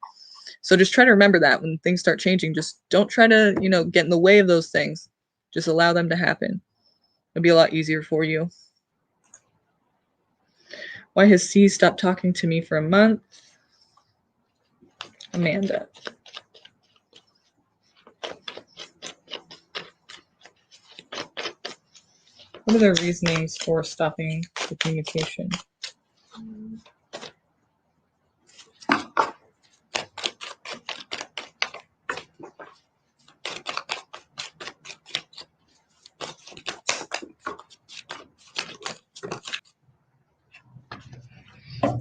So just try to remember that when things start changing, just don't try to, get in the way of those things. Just allow them to happen. It'll be a lot easier for you. Why has C stopped talking to me for a month? Amanda. What are their reasonings for stopping the communication?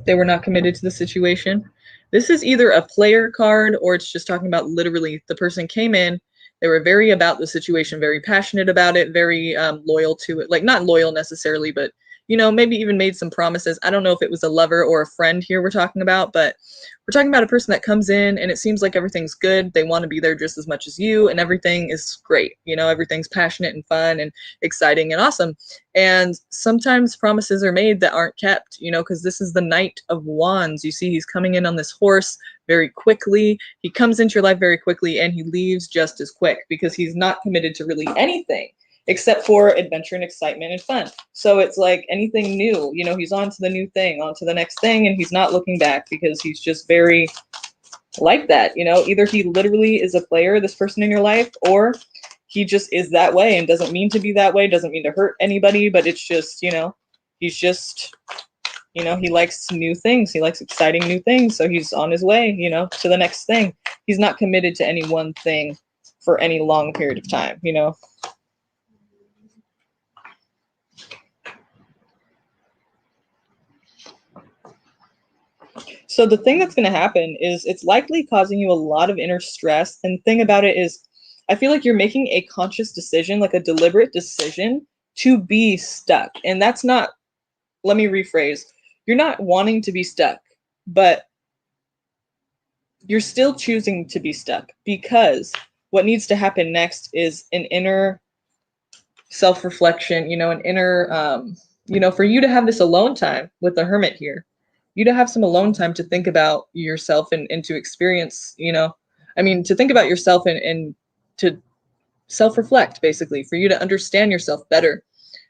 They were not committed to the situation. This is either a player card or it's just talking about literally the person came in, they were very about the situation, very passionate about it, very loyal to it. Like not loyal necessarily, but you know, maybe even made some promises. I don't know if it was a lover or a friend here we're talking about, but we're talking about a person that comes in and it seems like everything's good. They want to be there just as much as you and everything is great. You know, everything's passionate and fun and exciting and awesome. And sometimes promises are made that aren't kept, you know, because this is the Knight of Wands. You see, he's coming in on this horse very quickly. He comes into your life very quickly and he leaves just as quick because he's not committed to really anything except for adventure and excitement and fun. So it's like anything new, you know, he's on to the new thing, on to the next thing, and he's not looking back because he's just very like that, you know. Either he literally is a player, this person in your life, or he just is that way and doesn't mean to be that way, doesn't mean to hurt anybody, but it's just, you know, he's just, you know, he likes new things, he likes exciting new things, so he's on his way, you know, to the next thing. He's not committed to any one thing for any long period of time, you know. So the thing that's going to happen is it's likely causing you a lot of inner stress. And the thing about it is, I feel like you're making a conscious decision, like a deliberate decision to be stuck. And that's not, let me rephrase, you're not wanting to be stuck, but you're still choosing to be stuck because what needs to happen next is an inner self-reflection, you know, an inner, you know, for you to have this alone time with the Hermit here, you to have some alone time to think about yourself and to experience, you know, I mean, to think about yourself and to self-reflect, basically, for you to understand yourself better.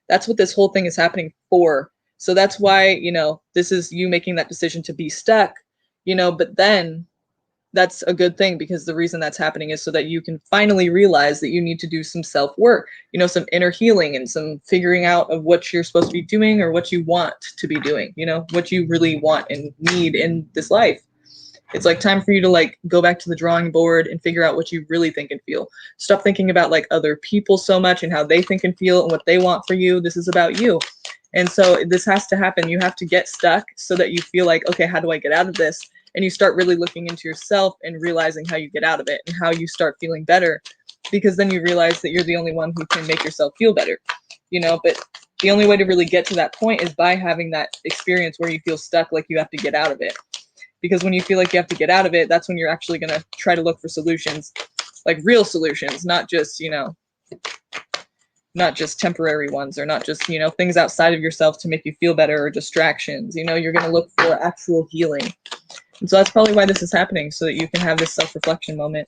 That's what this whole thing is happening for. So that's why, you know, this is you making that decision to be stuck, you know, but then that's a good thing because the reason that's happening is so that you can finally realize that you need to do some self-work, you know, some inner healing and some figuring out of what you're supposed to be doing or what you want to be doing, you know, what you really want and need in this life. It's like time for you to like go back to the drawing board and figure out what you really think and feel. Stop thinking about like other people so much and how they think and feel and what they want for you. This is about you. And so this has to happen. You have to get stuck so that you feel like, okay, how do I get out of this? And you start really looking into yourself and realizing how you get out of it and how you start feeling better, because then you realize that you're the only one who can make yourself feel better, you know. But the only way to really get to that point is by having that experience where you feel stuck, like you have to get out of it. Because when you feel like you have to get out of it, that's when you're actually going to try to look for solutions, like real solutions, not just, you know, not just temporary ones, or not just, you know, things outside of yourself to make you feel better or distractions. You know, you're going to look for actual healing. And so that's probably why this is happening, so that you can have this self-reflection moment.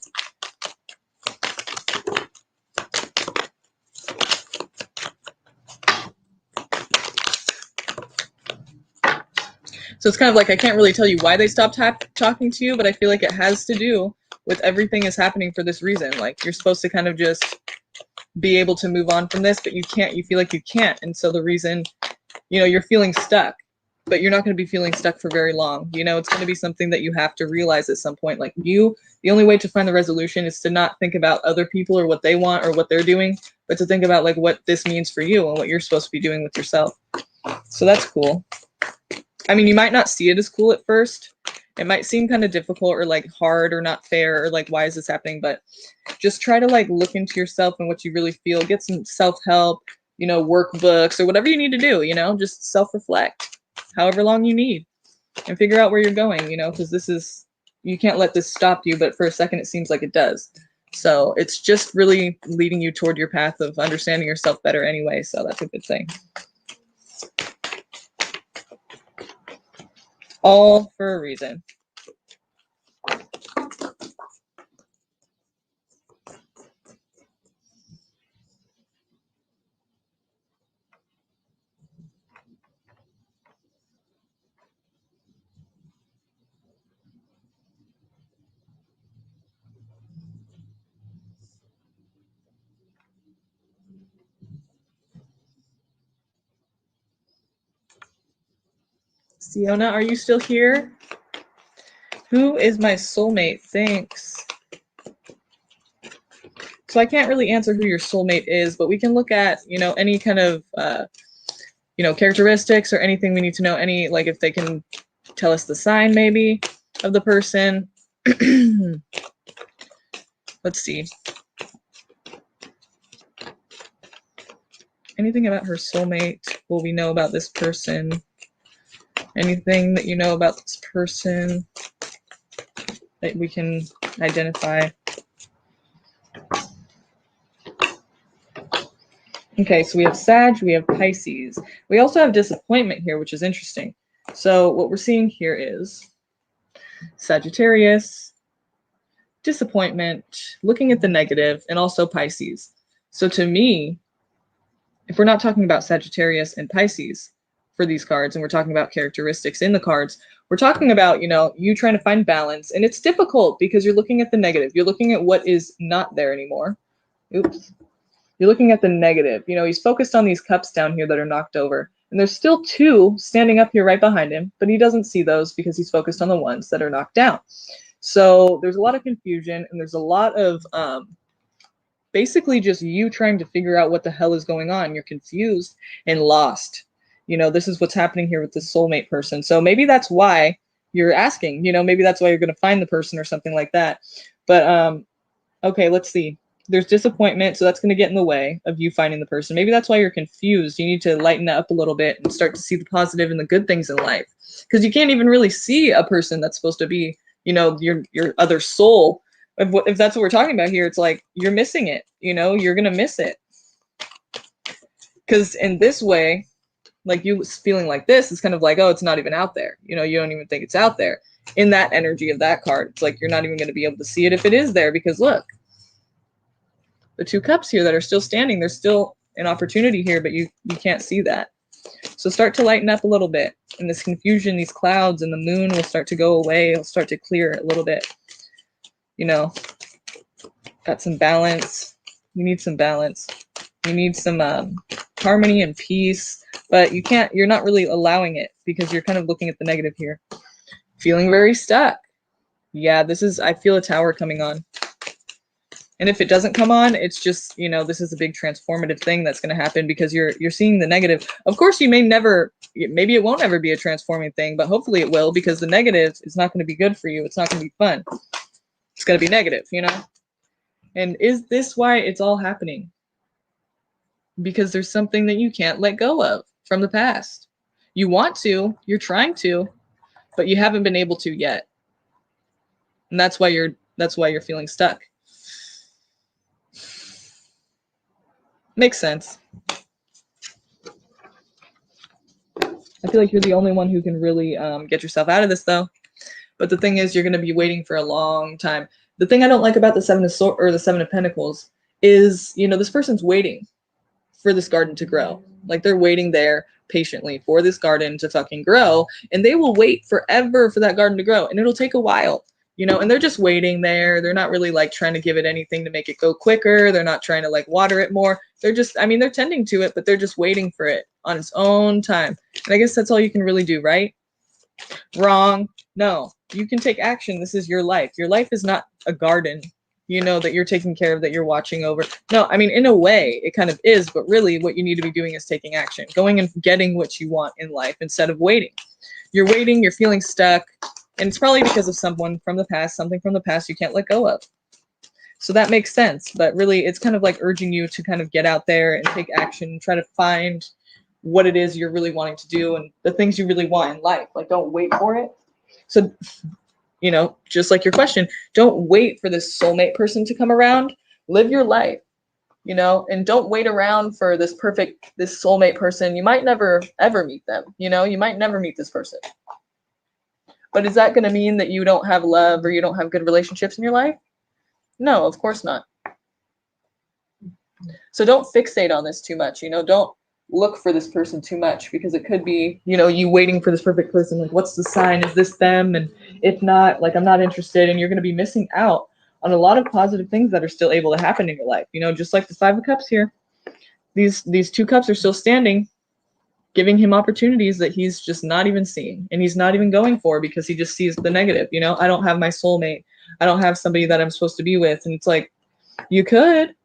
So it's kind of like, I can't really tell you why they stopped talking to you, but I feel like it has to do with everything is happening for this reason. Like you're supposed to kind of just be able to move on from this, but you can't, you feel like you can't. And so the reason, you know, you're feeling stuck, but you're not going to be feeling stuck for very long. You know, it's going to be something that you have to realize at some point. Like you, the only way to find the resolution is to not think about other people or what they want or what they're doing, but to think about like what this means for you and what you're supposed to be doing with yourself. So that's cool. I mean, you might not see it as cool at first. It might seem kind of difficult or like hard or not fair or like, why is this happening? But just try to like look into yourself and what you really feel. Get some self-help, you know, workbooks or whatever you need to do, you know, just self-reflect however long you need and figure out where you're going, you know, because this is, you can't let this stop you, but for a second it seems like it does. So it's just really leading you toward your path of understanding yourself better anyway. So that's a good thing. All for a reason. Siona, are you still here? Who is my soulmate? Thanks. So I can't really answer who your soulmate is, but we can look at, you know, any kind of, you know, characteristics or anything we need to know, any, like if they can Tell us the sign maybe of the person. Let's see. Anything about her soulmate? Will we know about this person? Anything that you know about this person that we can identify? Okay, so we have Sag, we have Pisces. We also have disappointment here, which is interesting. So what we're seeing here is Sagittarius, disappointment, looking at the negative, and also Pisces. So to me, if we're not talking about Sagittarius and Pisces for these cards, and we're talking about characteristics in the cards, we're talking about, you know, you trying to find balance. And it's difficult because you're looking at the negative. You're looking at what is not there anymore. Oops. You're looking at the negative. You know, he's focused on these cups down here that are knocked over. And there's still two standing up here right behind him, but he doesn't see those because he's focused on the ones that are knocked down. So there's a lot of confusion, and there's a lot of basically just you trying to figure out what the hell is going on. You're confused and lost. You know, this is what's happening here with the soulmate person. So maybe that's why you're asking, you know, maybe that's why you're going to find the person or something like that. But okay, let's see. There's disappointment, so that's going to get in the way of you finding the person. Maybe that's why you're confused. You need to lighten up a little bit and start to see the positive and the good things in life, because you can't even really see a person that's supposed to be, you know, your other soul. If that's what we're talking about here, it's like you're missing it. You know, you're gonna miss it, because in this way, like you feeling like this is kind of like, oh, it's not even out there. You know, you don't even think it's out there. In that energy of that card, it's like you're not even going to be able to see it if it is there, because look, the two cups here that are still standing, there's still an opportunity here, but you can't see that. So start to lighten up a little bit, and this confusion, these clouds and the moon will start to go away. It'll start to clear a little bit. You know, got some balance. You need some balance. You need some harmony and peace, but you're not really allowing it because you're kind of looking at the negative here. Feeling very stuck. Yeah, I feel a tower coming on. And if it doesn't come on, it's just, you know, this is a big transformative thing that's going to happen because you're seeing the negative. Of course, maybe it won't ever be a transforming thing, but hopefully it will, because the negative is not going to be good for you. It's not going to be fun. It's going to be negative, you know? And is this why it's all happening? Because there's something that you can't let go of from the past. You want to, you're trying to, but you haven't been able to yet. And that's why you're feeling stuck. Makes sense. I feel like you're the only one who can really get yourself out of this, though. But the thing is, you're going to be waiting for a long time. The thing I don't like about the Seven of Pentacles is, you know, this person's waiting for this garden to grow. Like, they're waiting there patiently for this garden to fucking grow, and they will wait forever for that garden to grow, and it'll take a while, you know, and they're just waiting there. They're not really like trying to give it anything to make it go quicker. They're not trying to like water it more. They're just, I mean, they're tending to it, but they're just waiting for it on its own time. And I guess that's all you can really do, right? Wrong. No, you can take action. This is your life. Your life is not a garden, you know, that you're taking care of, that you're watching over. No, I mean, in a way, it kind of is, but really what you need to be doing is taking action, going and getting what you want in life instead of waiting. You're waiting, you're feeling stuck, and it's probably because of something from the past you can't let go of. So that makes sense, but really it's kind of like urging you to kind of get out there and take action, try to find what it is you're really wanting to do and the things you really want in life. Like, don't wait for it. So, you know, just like your question, don't wait for this soulmate person to come around. Live your life, you know, and don't wait around for this soulmate person. You might never, ever meet them. You know, you might never meet this person. But is that going to mean that you don't have love or you don't have good relationships in your life? No, of course not. So don't fixate on this too much. You know, don't look for this person too much, because it could be, you know, you waiting for this perfect person. Like, what's the sign? Is this them? And if not, like, I'm not interested. And you're going to be missing out on a lot of positive things that are still able to happen in your life. You know, just like the Five of Cups here. These two cups are still standing, giving him opportunities that he's just not even seeing. And he's not even going for, because he just sees the negative. You know, I don't have my soulmate. I don't have somebody that I'm supposed to be with. And it's like, you could,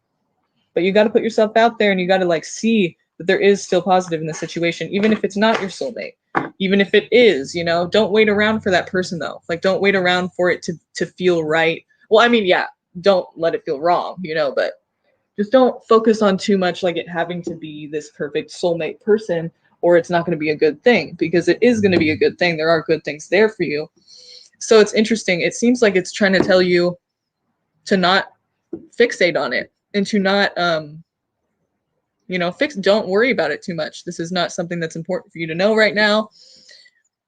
but you got to put yourself out there, and you got to like see that there is still positive in the situation, even if it's not your soulmate. even if it is, you know, don't wait around for that person though. Like, don't wait around for it to feel right. Well, I mean, yeah, don't let it feel wrong, you know, but just don't focus on too much like it having to be this perfect soulmate person, or it's not going to be a good thing, because it is going to be a good thing. There are good things there for you. So it's interesting. It seems like it's trying to tell you to not fixate on it, and to not, you know, don't worry about it too much. This is not something that's important for you to know right now,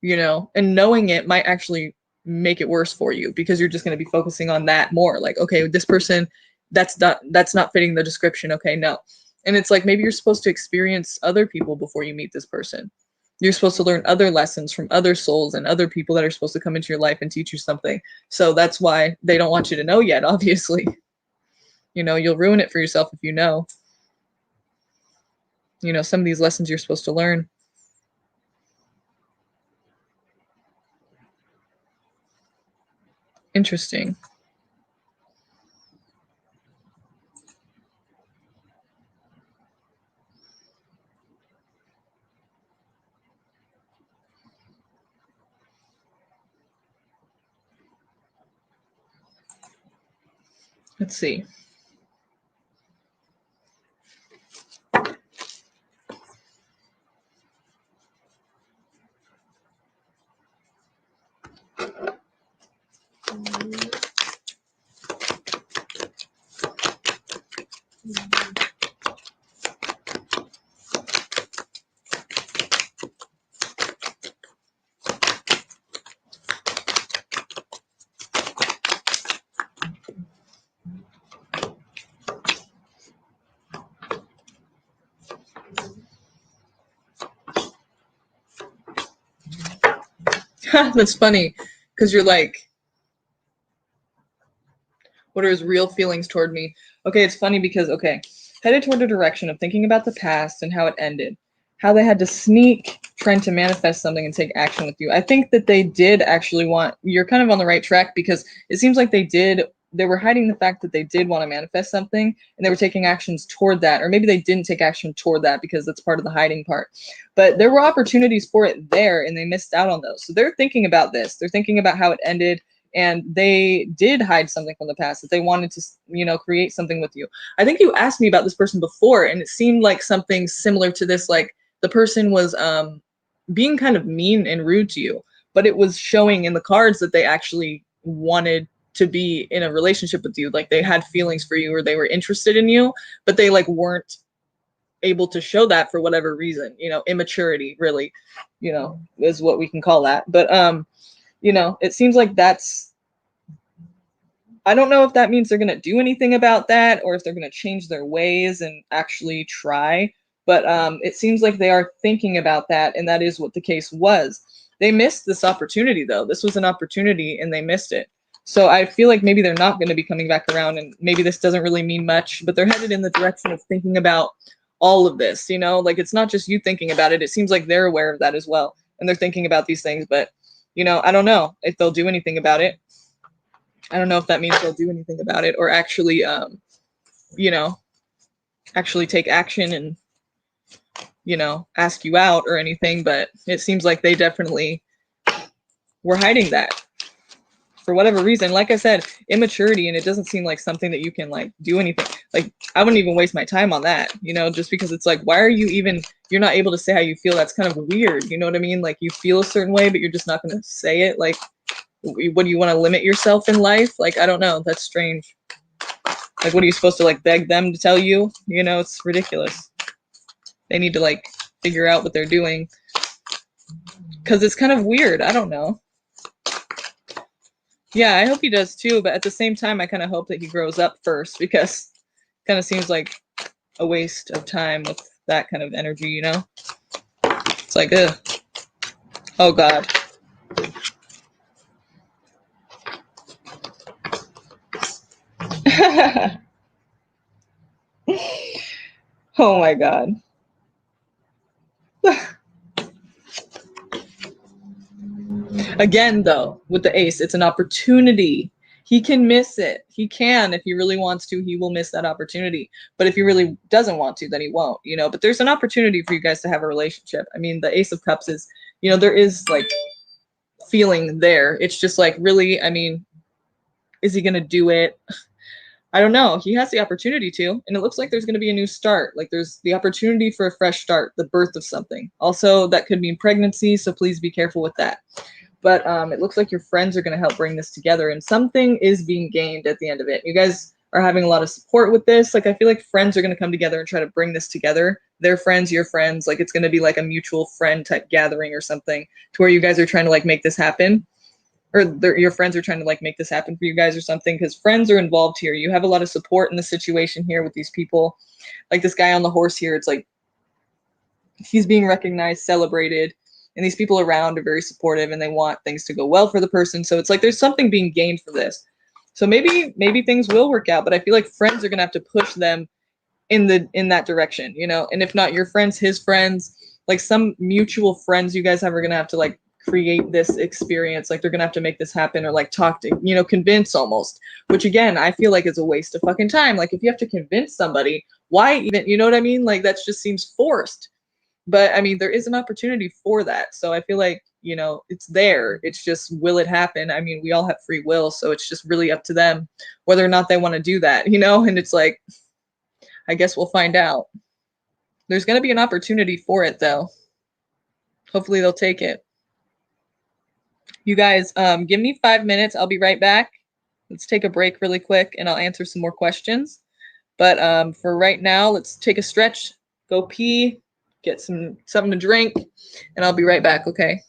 you know, and knowing it might actually make it worse for you, because you're just going to be focusing on that more. Like, okay, this person, that's not fitting the description. Okay, no. And it's like, maybe you're supposed to experience other people before you meet this person. You're supposed to learn other lessons from other souls and other people that are supposed to come into your life and teach you something. So that's why they don't want you to know yet, obviously. You know, you'll ruin it for yourself if you know. You know, some of these lessons you're supposed to learn. Interesting. Let's see. That's funny, because you're like, what are his real feelings toward me? Okay, it's funny because, okay, headed toward a direction of thinking about the past and how it ended, how they had to sneak trying to manifest something and take action with you. I think that they did actually want, you're kind of on the right track, because it seems like they were hiding the fact that they did want to manifest something, and they were taking actions toward that. Or maybe they didn't take action toward that because that's part of the hiding part. But there were opportunities for it there, and they missed out on those. So they're thinking about this. They're thinking about how it ended, and they did hide something from the past, that they wanted to, you know, create something with you. I think you asked me about this person before, and it seemed like something similar to this. Like, the person was being kind of mean and rude to you, but it was showing in the cards that they actually wanted to be in a relationship with you. Like, they had feelings for you, or they were interested in you, but they like weren't able to show that for whatever reason. You know, immaturity, really, you know, is what we can call that. But you know, it seems like that's, I don't know if that means they're going to do anything about that, or if they're going to change their ways and actually try. But it seems like they are thinking about that, and that is what the case was. They missed this opportunity, though. This was an opportunity, and they missed it. So I feel like maybe they're not going to be coming back around, and maybe this doesn't really mean much, but they're headed in the direction of thinking about all of this, you know? Like, it's not just you thinking about it. It seems like they're aware of that as well, and they're thinking about these things. But, you know, I don't know if they'll do anything about it. I don't know if that means they'll do anything about it, or actually, you know, actually take action and, you know, ask you out or anything. But it seems like they definitely were hiding that for whatever reason. Like I said, immaturity, and it doesn't seem like something that you can like do anything. Like, I wouldn't even waste my time on that, you know, just because it's like, why are you even, you're not able to say how you feel. That's kind of weird. You know what I mean? Like, you feel a certain way, but you're just not going to say it. Like, what do you want to limit yourself in life? Like, I don't know. That's strange. Like, what are you supposed to like beg them to tell you? You know, it's ridiculous. They need to like figure out what they're doing, because it's kind of weird. I don't know. Yeah, I hope he does too, but at the same time, I kind of hope that he grows up first, because it kind of seems like a waste of time with that kind of energy, you know? It's like, ugh. Oh God. Oh my God. Again, though, with the ace, it's an opportunity. He can miss it. He can, if he really wants to, he will miss that opportunity. But if he really doesn't want to, then he won't, you know? But there's an opportunity for you guys to have a relationship. I mean, the Ace of Cups is you know, there is like feeling there. It's just like, really, I mean, is he going to do it? I don't know. He has the opportunity to, and it looks like there's going to be a new start. Like there's the opportunity for a fresh start, the birth of something. Also, that could mean pregnancy, so please be careful with that. But it looks like your friends are going to help bring this together, and something is being gained at the end of it. You guys are having a lot of support with this. Like I feel like friends are going to come together and try to bring this together. Their friends, your friends, like it's going to be like a mutual friend type gathering or something to where you guys are trying to like make this happen, or your friends are trying to like make this happen for you guys or something, because friends are involved here. You have a lot of support in the situation here with these people. Like this guy on the horse here, it's like he's being recognized, celebrated, and these people around are very supportive and they want things to go well for the person. So it's like there's something being gained for this. So maybe things will work out, but I feel like friends are gonna have to push them in that direction, you know. And if not your friends, his friends, like some mutual friends you guys have are gonna have to like create this experience. Like they're gonna have to make this happen, or like talk to, you know, convince almost. Which again, I feel like is a waste of fucking time. Like if you have to convince somebody, why even, you know what I mean? Like that just seems forced. But I mean, there is an opportunity for that. So I feel like, you know, it's there. It's just, will it happen? I mean, we all have free will. So it's just really up to them whether or not they want to do that, you know? And it's like, I guess we'll find out. There's going to be an opportunity for it, though. Hopefully they'll take it. You guys, give me 5 minutes. I'll be right back. Let's take a break really quick and I'll answer some more questions. But for right now, let's take a stretch, go pee, get something to drink, and I'll be right back, okay?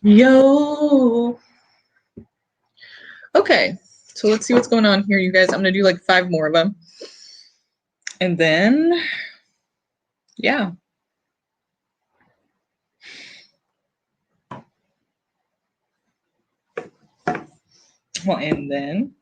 Yo. Okay, so let's see what's going on here, you guys. I'm gonna do like 5 more of them. And then, yeah. Well, and then.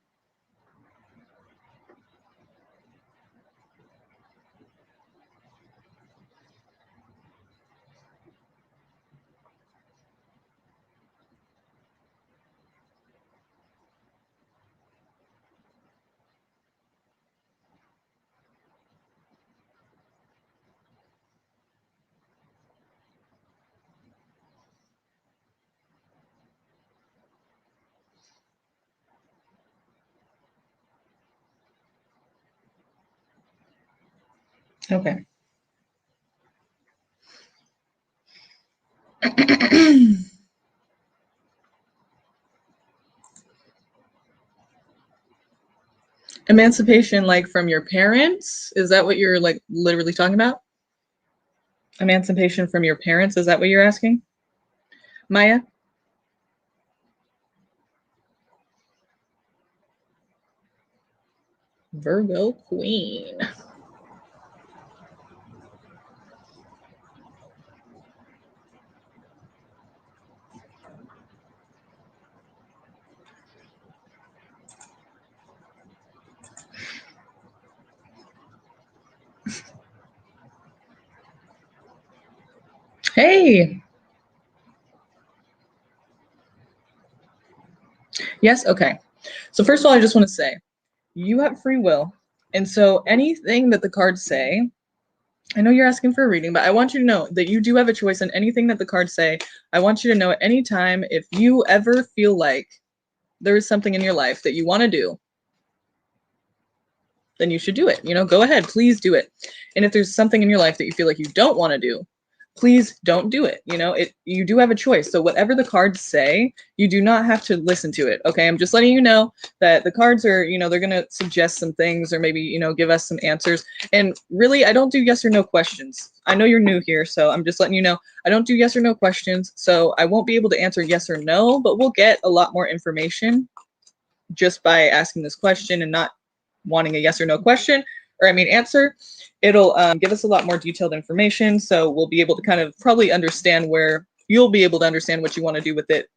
Okay. Emancipation, like from your parents? Is that what you're like literally talking about? Emancipation from your parents? Is that what you're asking? Maya? Virgo Queen. Hey. Yes, okay. So first of all, I just want to say, you have free will. And so anything that the cards say, I know you're asking for a reading, but I want you to know that you do have a choice in anything that the cards say. I want you to know at any time if you ever feel like there is something in your life that you want to do, then you should do it. Go ahead, please do it. And if there's something in your life that you feel like you don't want to do, please don't do it. You do have a choice. So whatever the cards say, you do not have to listen to it. Okay. I'm just letting you know that the cards are, they're going to suggest some things or maybe, give us some answers. And really, I don't do yes or no questions. I know you're new here, so I'm just letting you know I don't do yes or no questions. So I won't be able to answer yes or no, but we'll get a lot more information just by asking this question and not wanting a yes or no question, or answer. It'll give us a lot more detailed information, so we'll be able to kind of probably understand where you'll be able to understand what you want to do with it,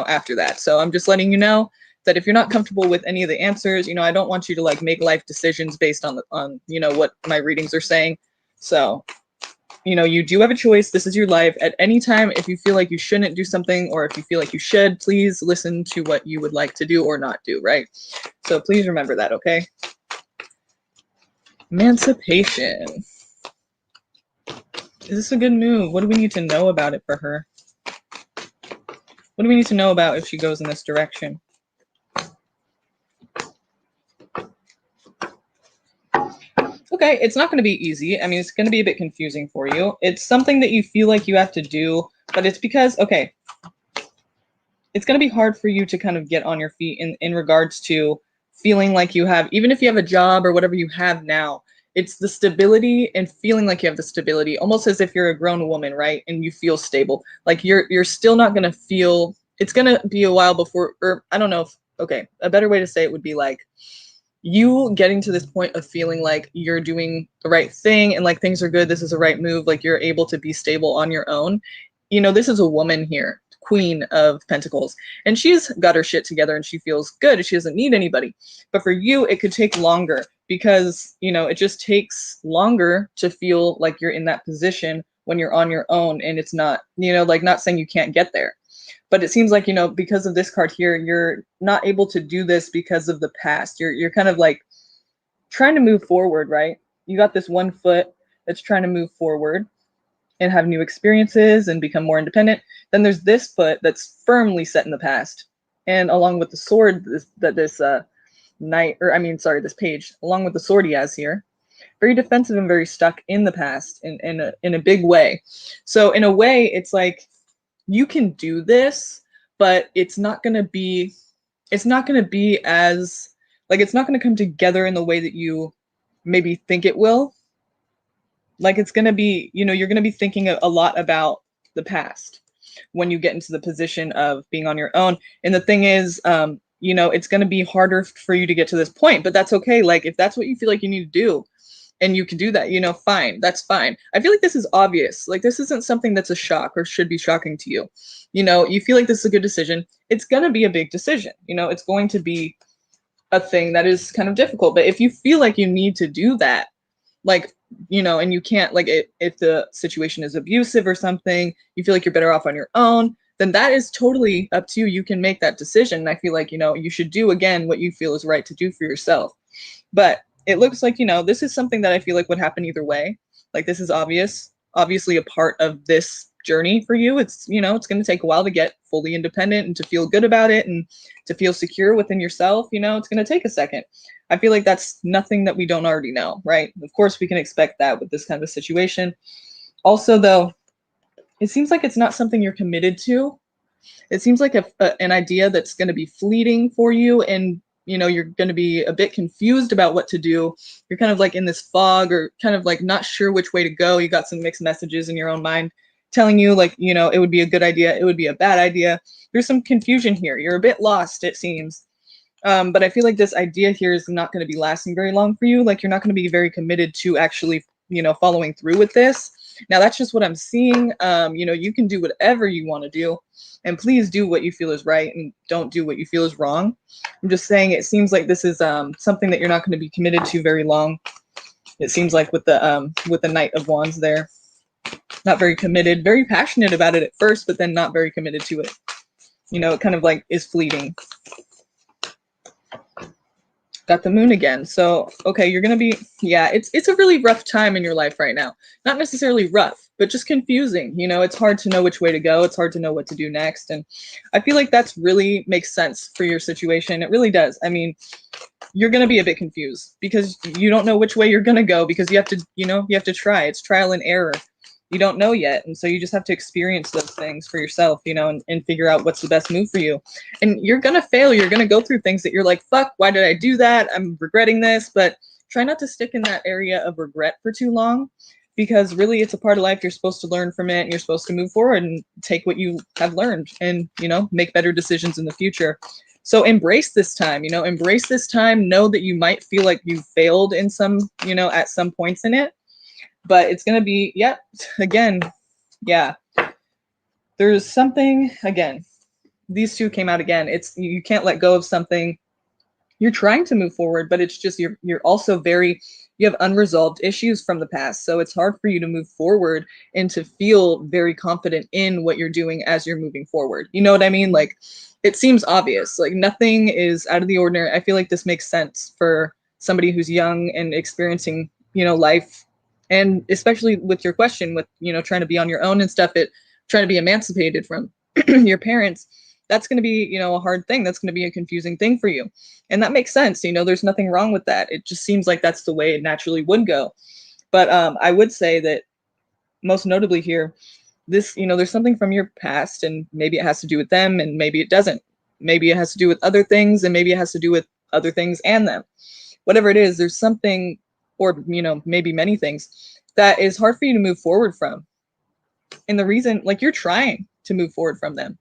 after that. So I'm just letting you know that if you're not comfortable with any of the answers, I don't want you to like make life decisions based on what my readings are saying. So you do have a choice. This is your life. At any time, if you feel like you shouldn't do something or if you feel like you should, please listen to what you would like to do or not do, right? So please remember that, okay? Emancipation. Is this a good move? What do we need to know about it for her? What do we need to know about if she goes in this direction? Okay, it's not going to be easy. It's going to be a bit confusing for you. It's something that you feel like you have to do, but it's because, okay, it's going to be hard for you to kind of get on your feet in regards to feeling like you have, even if you have a job or whatever you have now, it's the stability and feeling like you have the stability, almost as if you're a grown woman, right? And you feel stable. Like you're still not going to feel, it's going to be a while before, or I don't know if, okay, a better way to say it would be like you getting to this point of feeling like you're doing the right thing and like things are good, this is the right move, like you're able to be stable on your own. This is a woman here, Queen of Pentacles, and she's got her shit together and she feels good. She doesn't need anybody. But for you, it could take longer because, it just takes longer to feel like you're in that position when you're on your own. And it's not, like not saying you can't get there. But it seems like, because of this card here, you're not able to do this because of the past. You're kind of like trying to move forward, right? You got this one foot that's trying to move forward and have new experiences and become more independent. Then there's this foot that's firmly set in the past. And along with the sword this knight, or this page, along with the sword he has here, very defensive and very stuck in the past in a big way. So in a way, it's like you can do this, but it's not going to be as like, it's not going to come together in the way that you maybe think it will. Like it's going to be, you're going to be thinking a lot about the past. when you get into the position of being on your own. And the thing is, you know, it's going to be harder for you to get to this point, but that's okay. Like, if that's what you feel like you need to do, and you can do that, you know, fine, that's fine. I feel like this is obvious. Like, this isn't something that's a shock or should be shocking to you. You know, you feel like this is a good decision. It's going to be a big decision. You know, it's going to be a thing that is kind of difficult. But if you feel like you need to do that, like, you know, and you can't, like, if the situation is abusive or something, you feel like you're better off on your own, then that is totally up to you. You can make that decision. And I feel like, you know, you should do, again, what you feel is right to do for yourself. But it looks like, you know, this is something that I feel like would happen either way. Like, this is obviously a part of this journey for you. It's, you know, it's going to take a while to get fully independent and to feel good about it and to feel secure within yourself. You know, it's going to take a second. I feel like that's nothing that we don't already know, right? Of course, we can expect that with this kind of a situation. Also, though, it seems like it's not something you're committed to. It seems like an idea that's going to be fleeting for you, and you know, you're going to be a bit confused about what to do. You're kind of like in this fog, or kind of like not sure which way to go. You got some mixed messages in your own mind telling you, like, you know, it would be a good idea, it would be a bad idea. There's some confusion here. You're a bit lost, it seems. But I feel like this idea here is not going to be lasting very long for you. Like, you're not going to be very committed to actually, you know, following through with this. Now, that's just what I'm seeing. You know, you can do whatever you want to do, and please do what you feel is right and don't do what you feel is wrong. I'm just saying, it seems like this is something that you're not going to be committed to very long. It seems like with the Knight of Wands there, not very committed, very passionate about it at first, but then not very committed to it. You know, it kind of like is fleeting. Got the Moon again. So, okay, you're going to be, yeah, it's a really rough time in your life right now. Not necessarily rough, but just confusing. You know, it's hard to know which way to go. It's hard to know what to do next. And I feel like that's really makes sense for your situation. It really does. I mean, you're going to be a bit confused because you don't know which way you're going to go, because you have to, you know, you have to try. It's trial and error. You don't know yet. And so you just have to experience those things for yourself, you know, and figure out what's the best move for you. And you're going to fail. You're going to go through things that you're like, fuck, why did I do that? I'm regretting this. But try not to stick in that area of regret for too long, because really it's a part of life. You're supposed to learn from it, and you're supposed to move forward and take what you have learned and, you know, make better decisions in the future. So embrace this time, you know, embrace this time. Know that you might feel like you failed in some, you know, at some points in it. But it's going to be, yep, again, yeah. There's something, again, these two came out again. It's, you can't let go of something. You're trying to move forward, but it's just, you're also very, you have unresolved issues from the past. So it's hard for you to move forward and to feel very confident in what you're doing as you're moving forward. You know what I mean? Like, it seems obvious, like nothing is out of the ordinary. I feel like this makes sense for somebody who's young and experiencing, you know, life. And especially with your question with, you know, trying to be on your own and stuff, trying to be emancipated from your parents, that's going to be, you know, a hard thing. That's going to be a confusing thing for you. And that makes sense. You know, there's nothing wrong with that. It just seems like that's the way it naturally would go. But I would say that most notably here, this, you know, there's something from your past, and maybe it has to do with them, and maybe it doesn't. Maybe it has to do with other things, and maybe it has to do with other things and them. Whatever it is, there's something, or, you know, maybe many things that is hard for you to move forward from. And the reason, like, you're trying to move forward from them,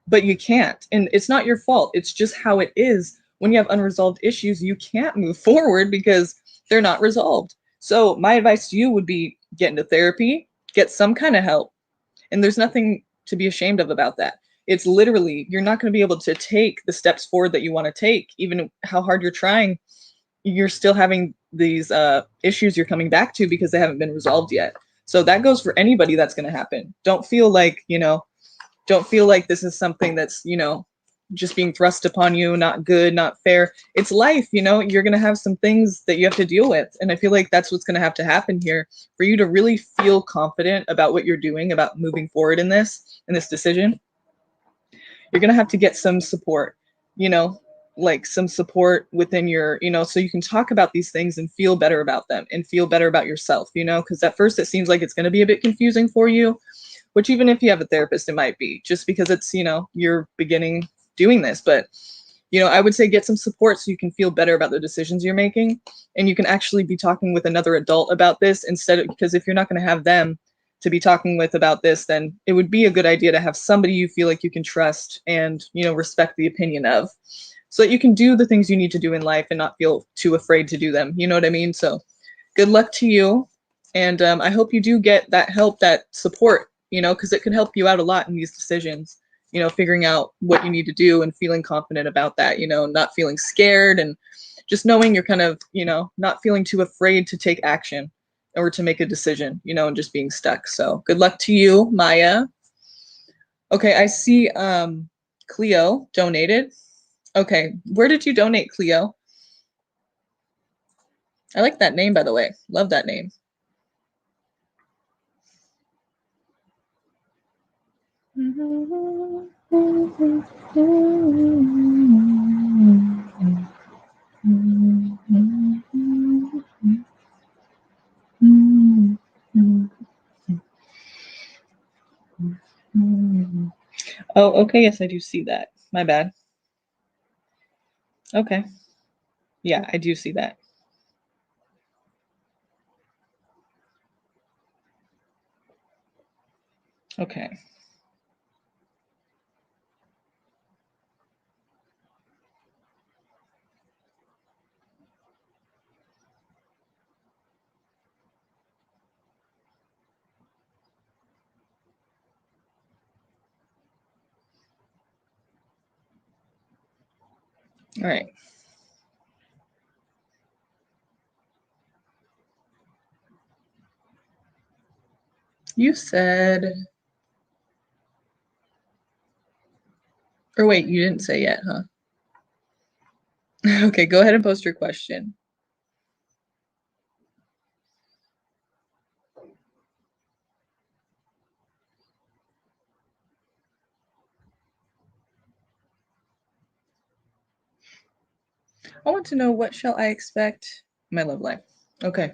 but you can't. And it's not your fault. It's just how it is. When you have unresolved issues, you can't move forward because they're not resolved. So my advice to you would be get into therapy, get some kind of help. And there's nothing to be ashamed of about that. It's literally, you're not going to be able to take the steps forward that you want to take, even how hard you're trying. You're still having these issues you're coming back to because they haven't been resolved yet. So that goes for anybody that's going to happen. Don't feel like, you know, don't feel like this is something that's, you know, just being thrust upon you, not good, not fair. It's life, you know, you're going to have some things that you have to deal with. And I feel like that's what's going to have to happen here for you to really feel confident about what you're doing, about moving forward in this decision. You're going to have to get some support, you know, like some support within your, you know, so you can talk about these things and feel better about them and feel better about yourself, you know, because at first it seems like it's going to be a bit confusing for you, which even if you have a therapist, it might be just because it's, you know, you're beginning doing this. But, you know, I would say get some support so you can feel better about the decisions you're making, and you can actually be talking with another adult about this instead of, because if you're not going to have them, to be talking with about this, then it would be a good idea to have somebody you feel like you can trust and, you know, respect the opinion of, so that you can do the things you need to do in life and not feel too afraid to do them. You know what I mean? So good luck to you. And I hope you do get that help, that support, you know, because it could help you out a lot in these decisions, you know, figuring out what you need to do and feeling confident about that, you know, not feeling scared and just knowing you're kind of, you know, not feeling too afraid to take action or to make a decision, you know, and just being stuck. So good luck to you, Maya. Okay, I see Cleo donated. Okay, where did you donate, Cleo? I like that name, by the way. Love that name. Oh, okay, yes, I do see that. My bad. Okay. Yeah, I do see that. Okay. All right. You said, or wait, you didn't say yet, huh? Okay, go ahead and post your question. I want to know, what shall I expect in my love life? Okay.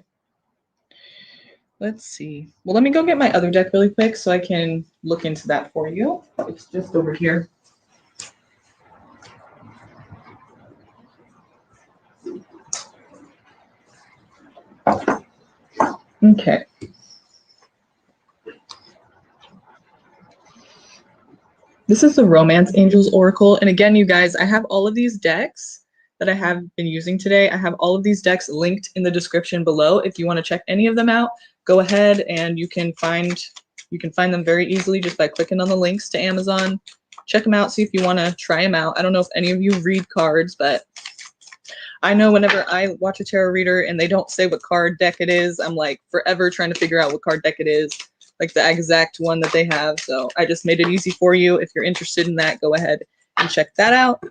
Let's see. Well, let me go get my other deck really quick so I can look into that for you. It's just over here. Okay. This is the Romance Angels Oracle. And again, you guys, I have all of these decks that I have been using today. I have all of these decks linked in the description below. If you want to check any of them out, go ahead and you can find them very easily just by clicking on the links to Amazon. Check them out, see if you want to try them out. I don't know if any of you read cards, but I know whenever I watch a tarot reader and they don't say what card deck it is, I'm like forever trying to figure out what card deck it is, like the exact one that they have. So I just made it easy for you. If you're interested in that, go ahead and check that out.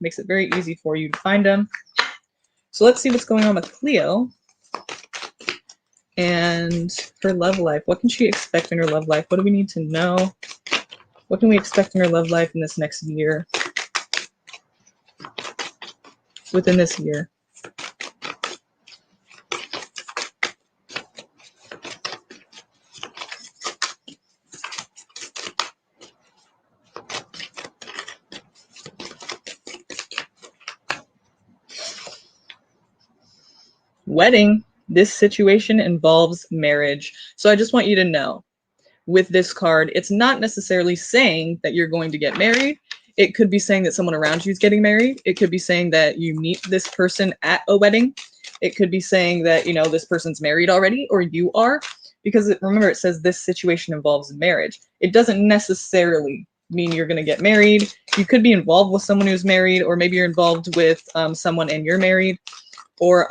Makes it very easy for you to find them. So let's see what's going on with Cleo and her love life. What can she expect in her love life? What do we need to know? What can we expect in her love life in this next year? Within this year. Wedding. This situation involves marriage. So I just want you to know, with this card, it's not necessarily saying that you're going to get married. It could be saying that someone around you is getting married. It could be saying that you meet this person at a wedding. It could be saying that, you know, this person's married already, or you are, because remember, it says this situation involves marriage. It doesn't necessarily mean you're going to get married. You could be involved with someone who's married, or maybe you're involved with someone and you're married, or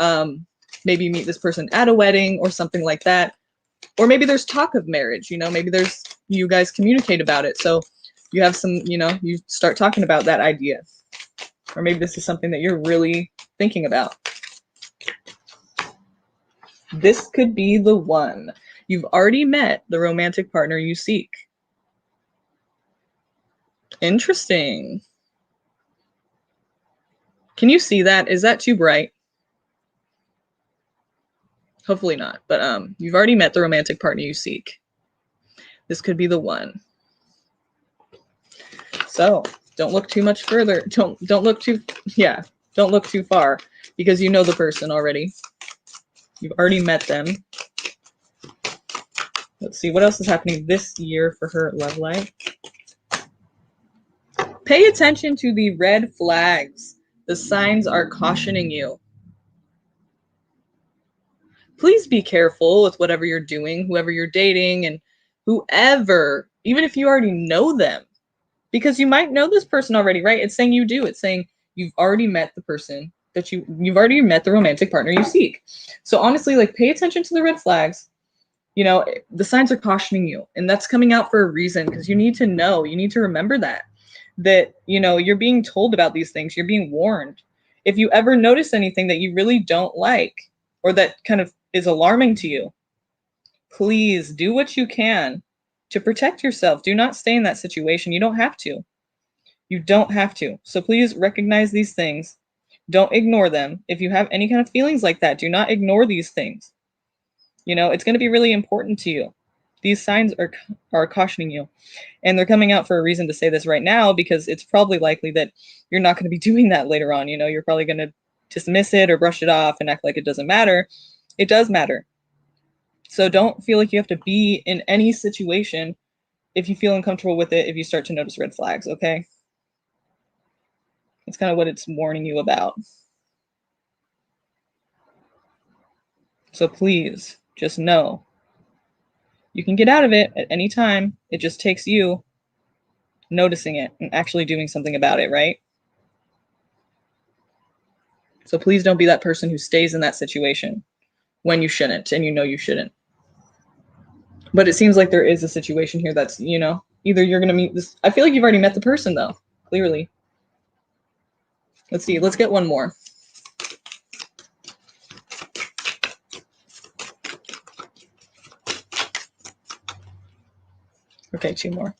maybe you meet this person at a wedding or something like that. Or maybe there's talk of marriage, you know, maybe there's, you guys communicate about it. So you have some, you know, you start talking about that idea. Or maybe this is something that you're really thinking about. This could be the one. You've already met the romantic partner you seek. Interesting. Can you see that? Is that too bright? Hopefully not, but you've already met the romantic partner you seek. This could be the one. So don't look too much further. Don't look too, yeah, don't look too far, because you know the person already. You've already met them. Let's see, what else is happening this year for her love life? Pay attention to the red flags. The signs are cautioning you. Please be careful with whatever you're doing, whoever you're dating, and whoever, even if you already know them, because you might know this person already, right? It's saying you do. It's saying you've already met the person that you've already met the romantic partner you seek. So honestly, like, pay attention to the red flags. You know, the signs are cautioning you, and that's coming out for a reason, because you need to know, you need to remember that, you know, you're being told about these things. You're being warned. If you ever notice anything that you really don't like, or that kind of is alarming to you, please do what you can to protect yourself. Do not stay in that situation. You don't have to. You don't have to. So please recognize these things. Don't ignore them. If you have any kind of feelings like that, do not ignore these things. You know, it's going to be really important to you. These signs are cautioning you. And they're coming out for a reason to say this right now, because it's probably likely that you're not going to be doing that later on. You know, you're probably going to dismiss it or brush it off and act like it doesn't matter. It does matter. So don't feel like you have to be in any situation if you feel uncomfortable with it, if you start to notice red flags, okay? That's kind of what it's warning you about. So please, just know, you can get out of it at any time. It just takes you noticing it and actually doing something about it, right? So please don't be that person who stays in that situation when you shouldn't, and you know you shouldn't. But it seems like there is a situation here that's, you know, either you're going to meet this. I feel like you've already met the person, though, clearly. Let's see. Let's get one more. Okay, two more.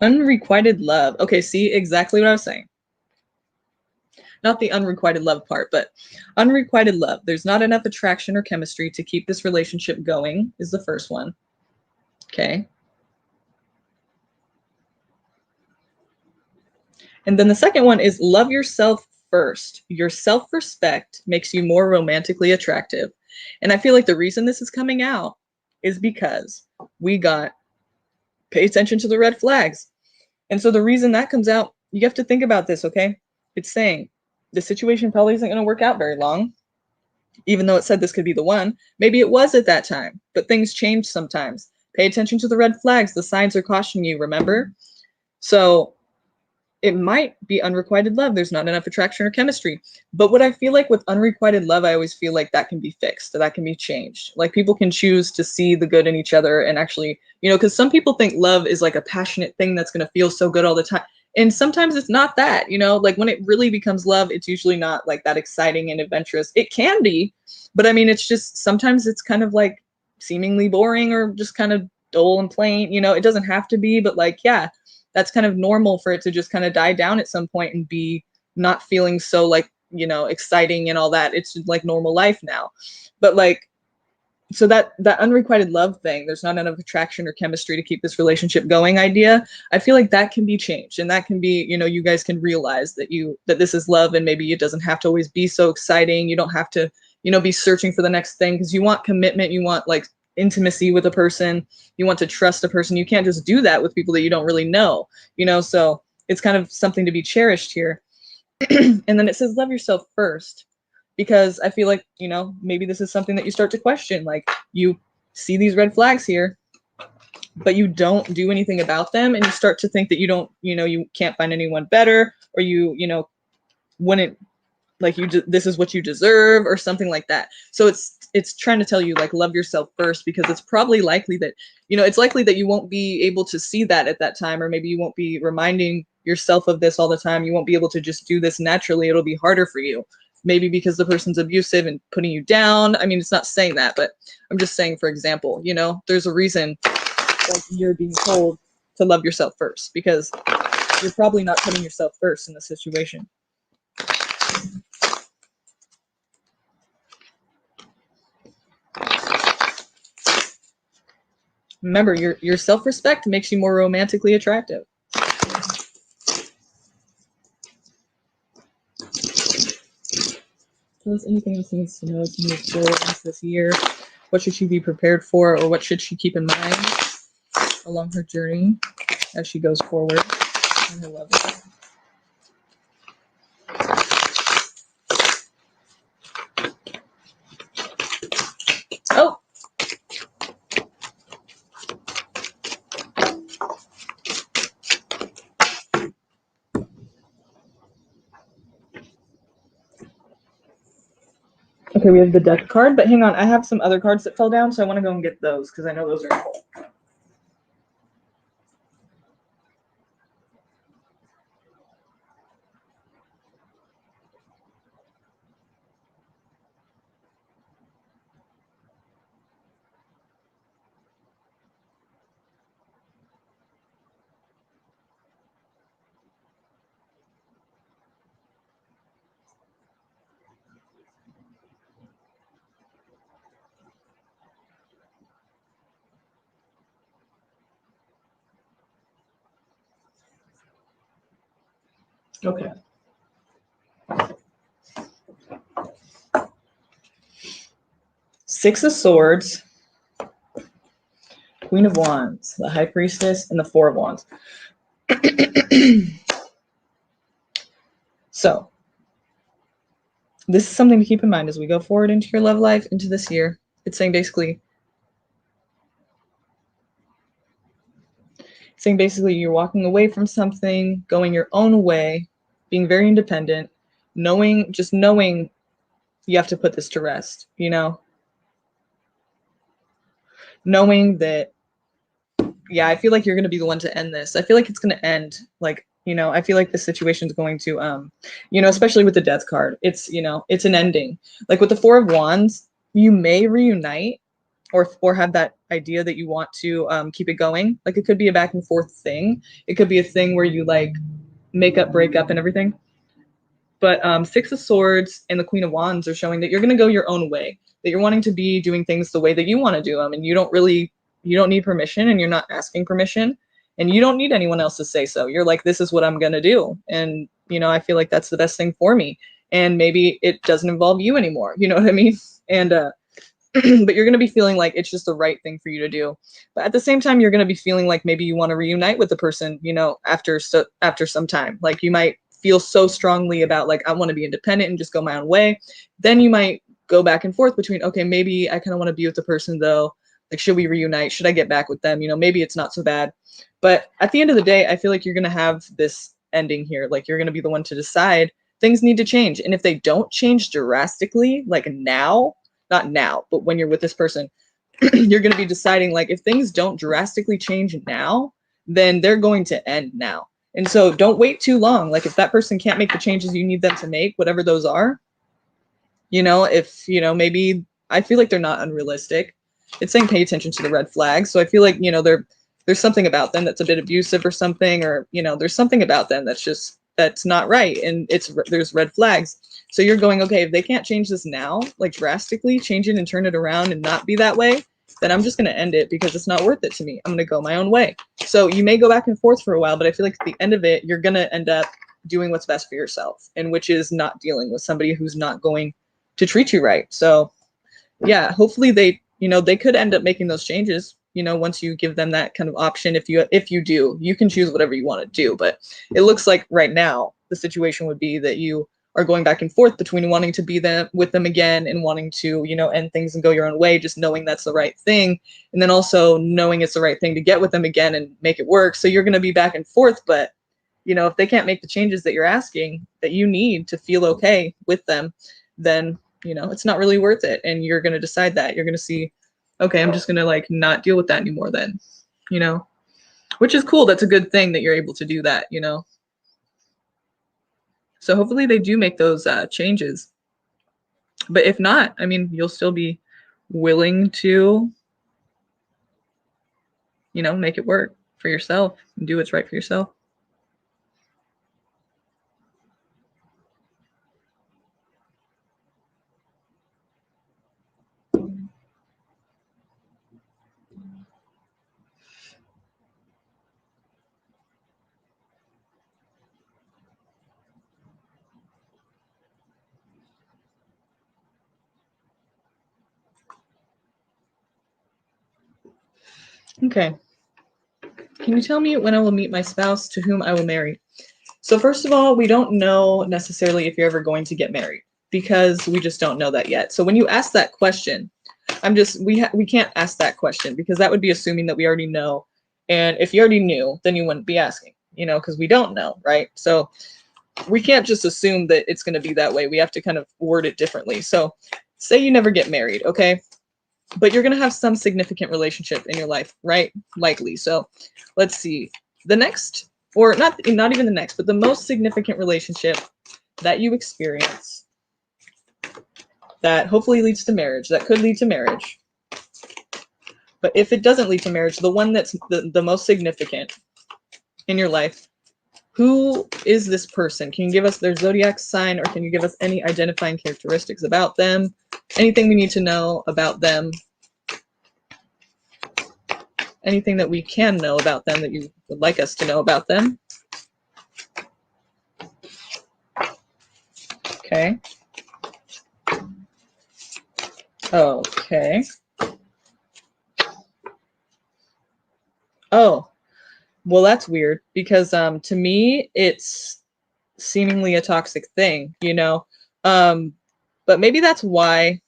Unrequited love. Okay, see, exactly what I was saying. Not the unrequited love part, but unrequited love. There's not enough attraction or chemistry to keep this relationship going, is the first one. Okay. And then the second one is love yourself first. Your self-respect makes you more romantically attractive. And I feel like the reason this is coming out is because we got pay attention to the red flags. And so the reason that comes out, you have to think about this, okay? It's saying the situation probably isn't going to work out very long, even though it said this could be the one. Maybe it was at that time, but things change sometimes. Pay attention to the red flags. The signs are cautioning you, remember? So it might be unrequited love. There's not enough attraction or chemistry. But what I feel like with unrequited love, I always feel like that can be fixed, that can be changed. Like, people can choose to see the good in each other and actually, you know, because some people think love is like a passionate thing that's going to feel so good all the time. And sometimes it's not that, you know, like when it really becomes love, it's usually not like that exciting and adventurous. It can be, but I mean, it's just, sometimes it's kind of like seemingly boring or just kind of dull and plain, you know. It doesn't have to be, but like, yeah, that's kind of normal for it to just kind of die down at some point and be not feeling so like, you know, exciting and all that. It's like normal life now. But like, so that unrequited love thing, there's not enough attraction or chemistry to keep this relationship going idea, I feel like that can be changed. And that can be, you know, you guys can realize that this is love, and maybe it doesn't have to always be so exciting. You don't have to, you know, be searching for the next thing, because you want commitment, you want like intimacy with a person, you want to trust a person. You can't just do that with people that you don't really know, you know. So it's kind of something to be cherished here. And then it says love yourself first, because I feel like, you know, maybe this is something that you start to question. Like, you see these red flags here, but you don't do anything about them, and you start to think that you don't, you know, you can't find anyone better, or you know, wouldn't, like, this is what you deserve or something like that. So it's trying to tell you, like, love yourself first, because it's probably likely that, you know, it's likely that you won't be able to see that at that time, or maybe you won't be reminding yourself of this all the time. You won't be able to just do this naturally. It'll be harder for you, maybe because the person's abusive and putting you down. I mean, it's not saying that, but I'm just saying, for example, you know, there's a reason like you're being told to love yourself first, because you're probably not putting yourself first in the situation. Remember, your self-respect makes you more romantically attractive. Tell us anything else needs to know to move forward into this year. What should she be prepared for, or what should she keep in mind along her journey as she goes forward in her love life? Oh! Okay, we have the death card, but hang on, I have some other cards that fell down, so I want to go and get those because I know those are cool. Okay. Six of Swords, Queen of Wands, the High Priestess, and the Four of Wands. So, this is something to keep in mind as we go forward into your love life, into this year. It's saying basically you're walking away from something, going your own way, being very independent, knowing you have to put this to rest, knowing that, yeah, I feel like you're going to be the one to end this. I feel like it's going to end, like, I feel like the situation's going to, especially with the death card, it's, it's an ending. Like with the Four of Wands, you may reunite or have that idea that you want to keep it going. Like it could be a back and forth thing. It could be a thing where you like make up, break up and everything. But Six of Swords and the Queen of Wands are showing that you're going to go your own way, that you're wanting to be doing things the way that you want to do them. And you don't need permission, and you're not asking permission, and you don't need anyone else to say so. You're like, this is what I'm going to do. And, I feel like that's the best thing for me. And maybe it doesn't involve you anymore. You know what I mean? And, but you're going to be feeling like it's just the right thing for you to do. But at the same time, you're going to be feeling like maybe you want to reunite with the person, after some time. Like you might feel so strongly about like, I want to be independent and just go my own way. Then you might go back and forth between, okay, maybe I kind of want to be with the person though. Like, should we reunite? Should I get back with them? Maybe it's not so bad. But at the end of the day, I feel like you're going to have this ending here. Like you're going to be the one to decide things need to change. And if they don't change drastically, like now, not now, but when you're with this person, you're going to be deciding like if things don't drastically change now, then they're going to end now. And so don't wait too long. Like if that person can't make the changes you need them to make, whatever those are, if, maybe I feel like they're not unrealistic. It's saying pay attention to the red flags. So I feel like, there's something about them that's a bit abusive or something, or, there's something about them that's not right. And there's red flags. So you're going, okay, if they can't change this now, like drastically change it and turn it around and not be that way, then I'm just going to end it because it's not worth it to me. I'm going to go my own way. So you may go back and forth for a while, but I feel like at the end of it, you're going to end up doing what's best for yourself, and which is not dealing with somebody who's not going to treat you right. So yeah, hopefully they could end up making those changes, once you give them that kind of option. If you do, you can choose whatever you want to do. But it looks like right now the situation would be that you are going back and forth between wanting to be with them again and wanting to, end things and go your own way, just knowing that's the right thing. And then also knowing it's the right thing to get with them again and make it work. So you're going to be back and forth, but if they can't make the changes that you're asking that you need to feel okay with them, then, it's not really worth it. And you're going to decide that you're going to see, okay, I'm just going to like not deal with that anymore then, which is cool. That's a good thing that you're able to do that, So hopefully they do make those changes. But if not, I mean, you'll still be willing to, make it work for yourself and do what's right for yourself. Okay. Can you tell me when I will meet my spouse to whom I will marry? So first of all, we don't know necessarily if you're ever going to get married because we just don't know that yet. So when you ask that question, we can't ask that question because that would be assuming that we already know. And if you already knew, then you wouldn't be asking, because we don't know, right? So we can't just assume that it's going to be that way. We have to kind of word it differently. So say you never get married, okay? But you're going to have some significant relationship in your life, right? Likely. So let's see. The next, or not even the next, but the most significant relationship that you experience that hopefully leads to marriage, that could lead to marriage. But if it doesn't lead to marriage, the one that's the most significant in your life, who is this person? Can you give us their zodiac sign, or can you give us any identifying characteristics about them? Anything we need to know about them? Anything that we can know about them that you would like us to know about them? Okay. Okay. Oh, well, that's weird because to me, it's seemingly a toxic thing, but maybe that's why.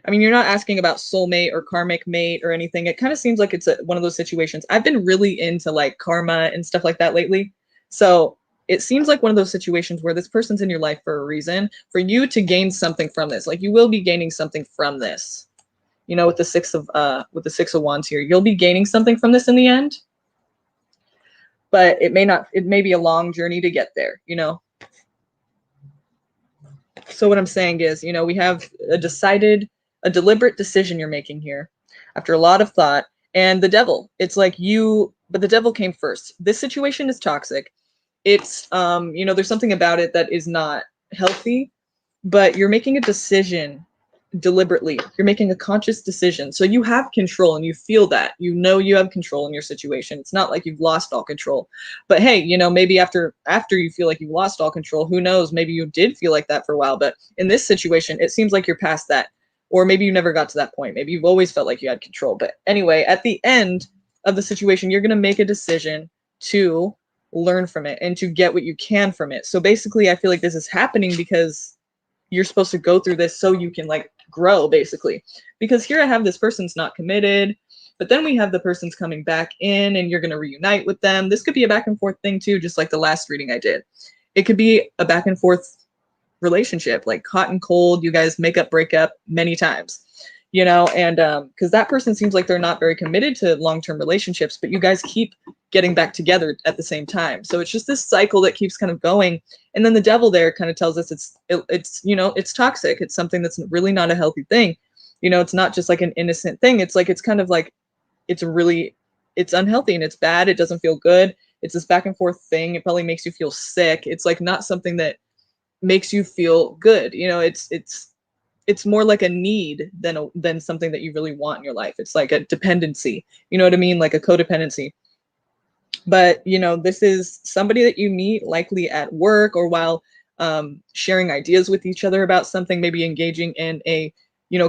I mean, you're not asking about soulmate or karmic mate or anything. It kind of seems like it's one of those situations. I've been really into like karma and stuff like that lately. So it seems like one of those situations where this person's in your life for a reason, for you to gain something from this. Like you will be gaining something from this. With the six of wands here, you'll be gaining something from this in the end. But it may not, it may be a long journey to get there, So what I'm saying is, we have a deliberate decision you're making here after a lot of thought. And the devil, it's like but the devil came first. This situation is toxic. It's, there's something about it that is not healthy, but you're making a decision deliberately. You're making a conscious decision. So you have control and you feel that. You have control in your situation. It's not like you've lost all control. But hey, maybe after you feel like you've lost all control, who knows? Maybe you did feel like that for a while. But in this situation, it seems like you're past that. Or maybe you never got to that point. Maybe you've always felt like you had control. But anyway, at the end of the situation, you're going to make a decision to learn from it and to get what you can from it. So basically, I feel like this is happening because you're supposed to go through this so you can like grow, basically. Because here I have this person's not committed, but then we have the person's coming back in and you're going to reunite with them. This could be a back and forth thing too, just like the last reading I did. It could be a back and forth relationship, like hot and cold. You guys make up, break up many times, and because that person seems like they're not very committed to long-term relationships, but you guys keep getting back together at the same time. So it's just this cycle that keeps kind of going. And then the devil there kind of tells us it's toxic. It's something that's really not a healthy thing. It's not just like an innocent thing. It's kind of like, it's unhealthy and it's bad. It doesn't feel good. It's this back and forth thing. It probably makes you feel sick. It's like not something that makes you feel good. It's more like a need than something that you really want in your life. It's like a dependency. You know what I mean? Like a codependency. But, this is somebody that you meet likely at work or while sharing ideas with each other about something, maybe engaging in a,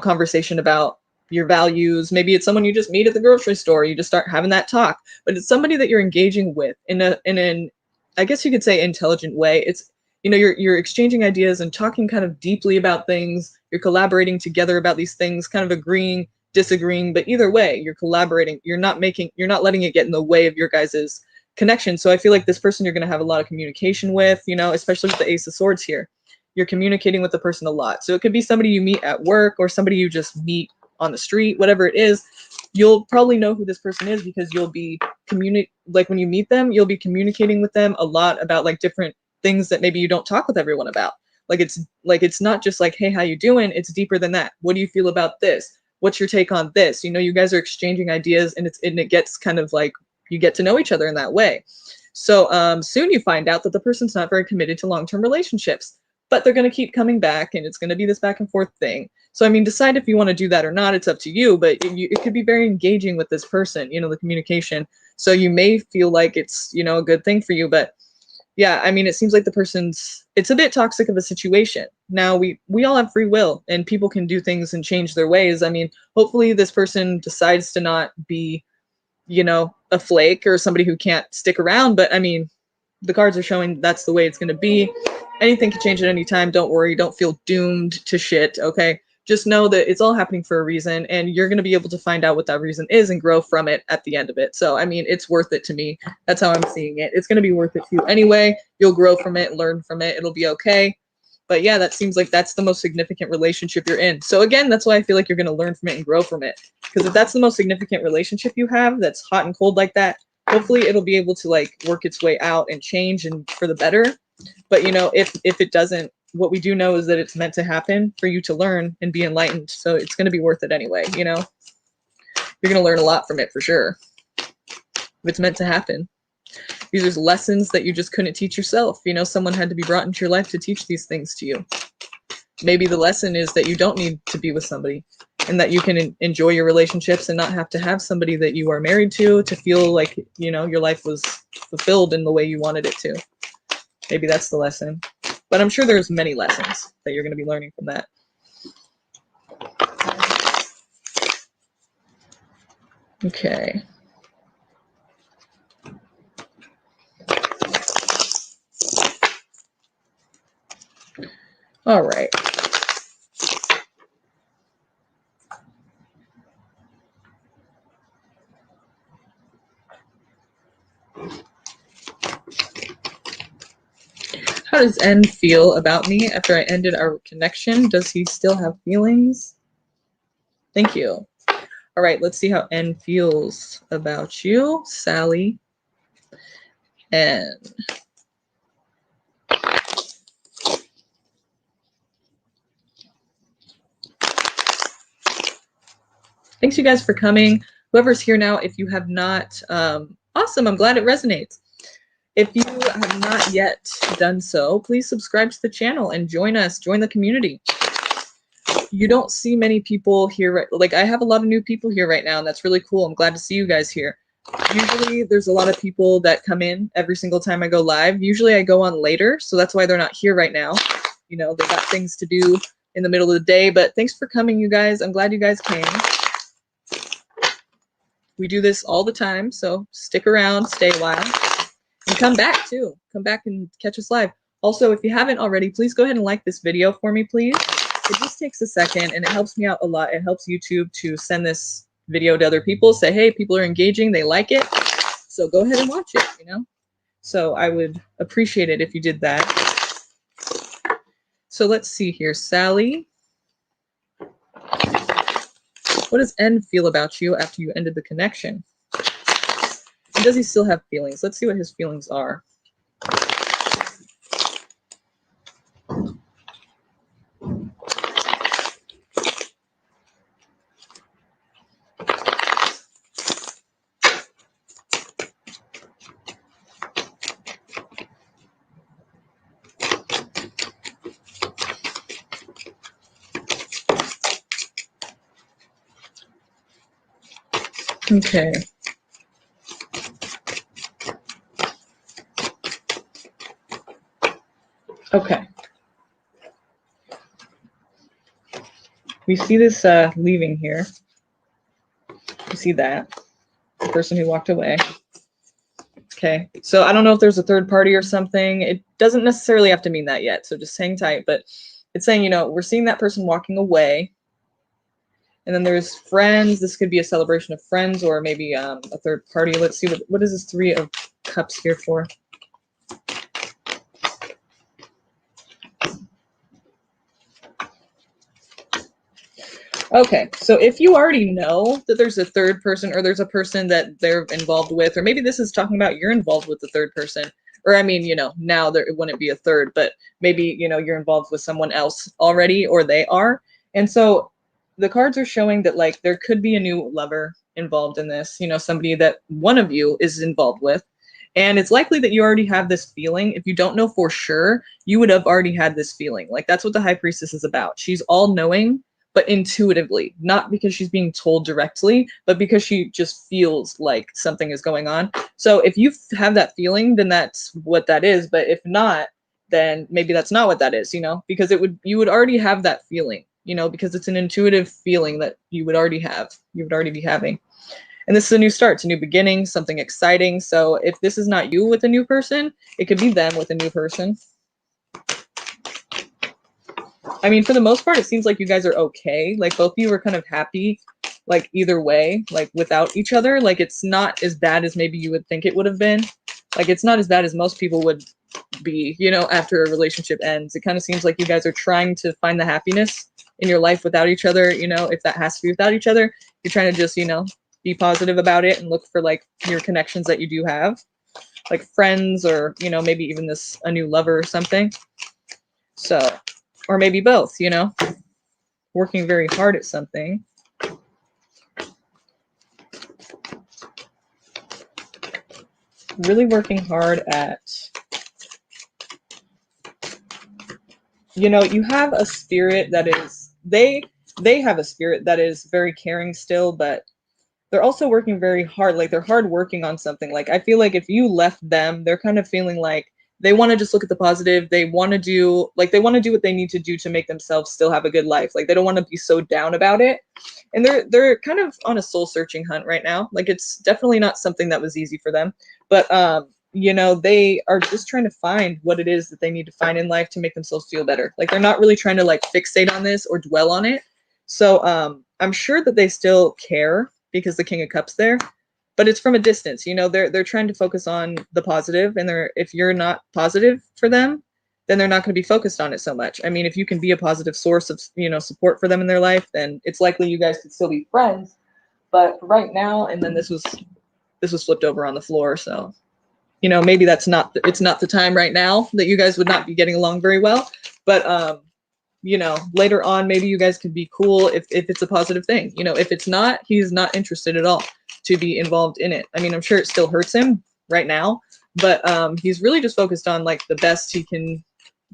conversation about your values. Maybe it's someone you just meet at the grocery store. You just start having that talk, but it's somebody that you're engaging with in an, I guess you could say, intelligent way. It's, you're exchanging ideas and talking kind of deeply about things. You're collaborating together about these things, kind of agreeing, disagreeing, but either way, you're collaborating. You're not letting it get in the way of your guys's connection. So I feel like this person you're going to have a lot of communication with, especially with the Ace of Swords here. You're communicating with the person a lot. So it could be somebody you meet at work or somebody you just meet on the street, whatever it is. You'll probably know who this person is because you'll be like when you meet them, you'll be communicating with them a lot about like different things that maybe you don't talk with everyone about. It's not just like, hey, how you doing? It's deeper than that. What do you feel about this? What's your take on this? You guys are exchanging ideas and it gets kind of like you get to know each other in that way. So soon you find out that the person's not very committed to long-term relationships, but they're going to keep coming back and it's going to be this back and forth thing. So, I mean, decide if you want to do that or not. It's up to you, but it could be very engaging with this person, the communication. So you may feel like it's, a good thing for you, but yeah, I mean, it seems like the person's, it's a bit toxic of a situation. Now we all have free will and people can do things and change their ways. I mean, hopefully this person decides to not be, you know, a flake or somebody who can't stick around. But I mean, the cards are showing that's the way it's going to be. Anything can change at any time. Don't worry. Don't feel doomed to shit. Okay. Just know that it's all happening for a reason and you're going to be able to find out what that reason is and grow from it at the end of it. So, I mean, it's worth it to me. That's how I'm seeing it. It's going to be worth it to you anyway. You'll grow from it, learn from it. It'll be okay. But yeah, that seems like that's the most significant relationship you're in. So again, that's why I feel like you're going to learn from it and grow from it. Because if that's the most significant relationship you have, that's hot and cold like that, hopefully it'll be able to like work its way out and change and for the better. But you know, if it doesn't, what we do know is that it's meant to happen for you to learn and be enlightened. So it's going to be worth it anyway. You know, you're going to learn a lot from it for sure. If it's meant to happen. These are lessons that you just couldn't teach yourself. You know, someone had to be brought into your life to teach these things to you. Maybe the lesson is that you don't need to be with somebody and that you can enjoy your relationships and not have to have somebody that you are married to feel like, you know, your life was fulfilled in the way you wanted it to. Maybe that's the lesson. But I'm sure there's many lessons that you're going to be learning from that. Okay. All right. How does N feel about me after I ended our connection? Does he still have feelings? Thank you. All right, let's see how N feels about you, Sally. N. Thanks you guys for coming. Whoever's here now, if you have not, awesome, I'm glad it resonates. If you have not yet done so, please subscribe to the channel and join us, join the community. You don't see many people here, like I have a lot of new people here right now, and that's really cool. I'm glad to see you guys here. Usually there's a lot of people that come in every single time I go live. Usually I go on later, so that's why they're not here right now. You know, they got things to do in the middle of the day, but thanks for coming, you guys. I'm glad you guys came. We do this all the time, so stick around, stay a while. And come back too. Come back and catch us live. Also, if you haven't already, please go ahead and like this video for me, please. It just takes a second and it helps me out a lot. It helps YouTube to send this video to other people. Say, hey, people are engaging, they like it. So go ahead and watch it, you know? So I would appreciate it if you did that. So let's see here. Sally. What does N feel about you after you ended the connection? And does he still have feelings? Let's see what his feelings are. Okay. Okay. We see this leaving here. You see that. The person who walked away. Okay. So I don't know if there's a third party or something. It doesn't necessarily have to mean that yet. So just hang tight. But it's saying, you know, we're seeing that person walking away. And then there's friends. This could be a celebration of friends or maybe a third party. Let's see. What is this 3 of Cups here for? Okay, so if you already know that there's a third person or there's a person that they're involved with, or maybe this is talking about you're involved with the third person, or I mean, you know, now there it wouldn't be a third, but maybe, you know, you're involved with someone else already or they are. And so the cards are showing that like there could be a new lover involved in this, you know, somebody that one of you is involved with. And it's likely that you already have this feeling. If you don't know for sure, you would have already had this feeling. Like that's what the High Priestess is about. She's all knowing, but intuitively, not because she's being told directly, but because she just feels like something is going on. So if you have that feeling, then that's what that is. But if not, then maybe that's not what that is, you know, because you would already have that feeling, you know, because it's an intuitive feeling that you would already be having. And this is a new start, it's a new beginning, something exciting. So if this is not you with a new person, it could be them with a new person. I mean, for the most part, it seems like you guys are okay. Like both of you are kind of happy, like either way, like without each other. Like it's not as bad as maybe you would think it would have been. Like it's not as bad as most people would be, you know, after a relationship ends. It kind of seems like you guys are trying to find the happiness in your life without each other. You know, if that has to be without each other, you're trying to just, you know, be positive about it and look for like your connections that you do have, like friends or, you know, maybe even a new lover or something. So, or maybe both, you know, working very hard at something. Really working hard at, you know, you have a spirit that is, they have a spirit that is very caring still, but they're also working very hard. Like they're hard working on something. Like I feel like if you left them, they're kind of feeling like they want to just look at the positive. They want to do what they need to do to make themselves still have a good life. Like they don't want to be so down about it. And they're kind of on a soul searching hunt right now. Like it's definitely not something that was easy for them. But you know, they are just trying to find what it is that they need to find in life to make themselves feel better. Like they're not really trying to like fixate on this or dwell on it. So I'm sure that they still care because the King of Cups there, but it's from a distance. You know, they're trying to focus on the positive, and if you're not positive for them, then they're not going to be focused on it so much. I mean, if you can be a positive source of, you know, support for them in their life, then it's likely you guys could still be friends. But right now, and then this was flipped over on the floor, so you know, maybe it's not the time right now that you guys would not be getting along very well. But you know, later on, maybe you guys could be cool if it's a positive thing. You know, if it's not, he's not interested at all to be involved in it. I mean, I'm sure it still hurts him right now, but he's really just focused on like the best he can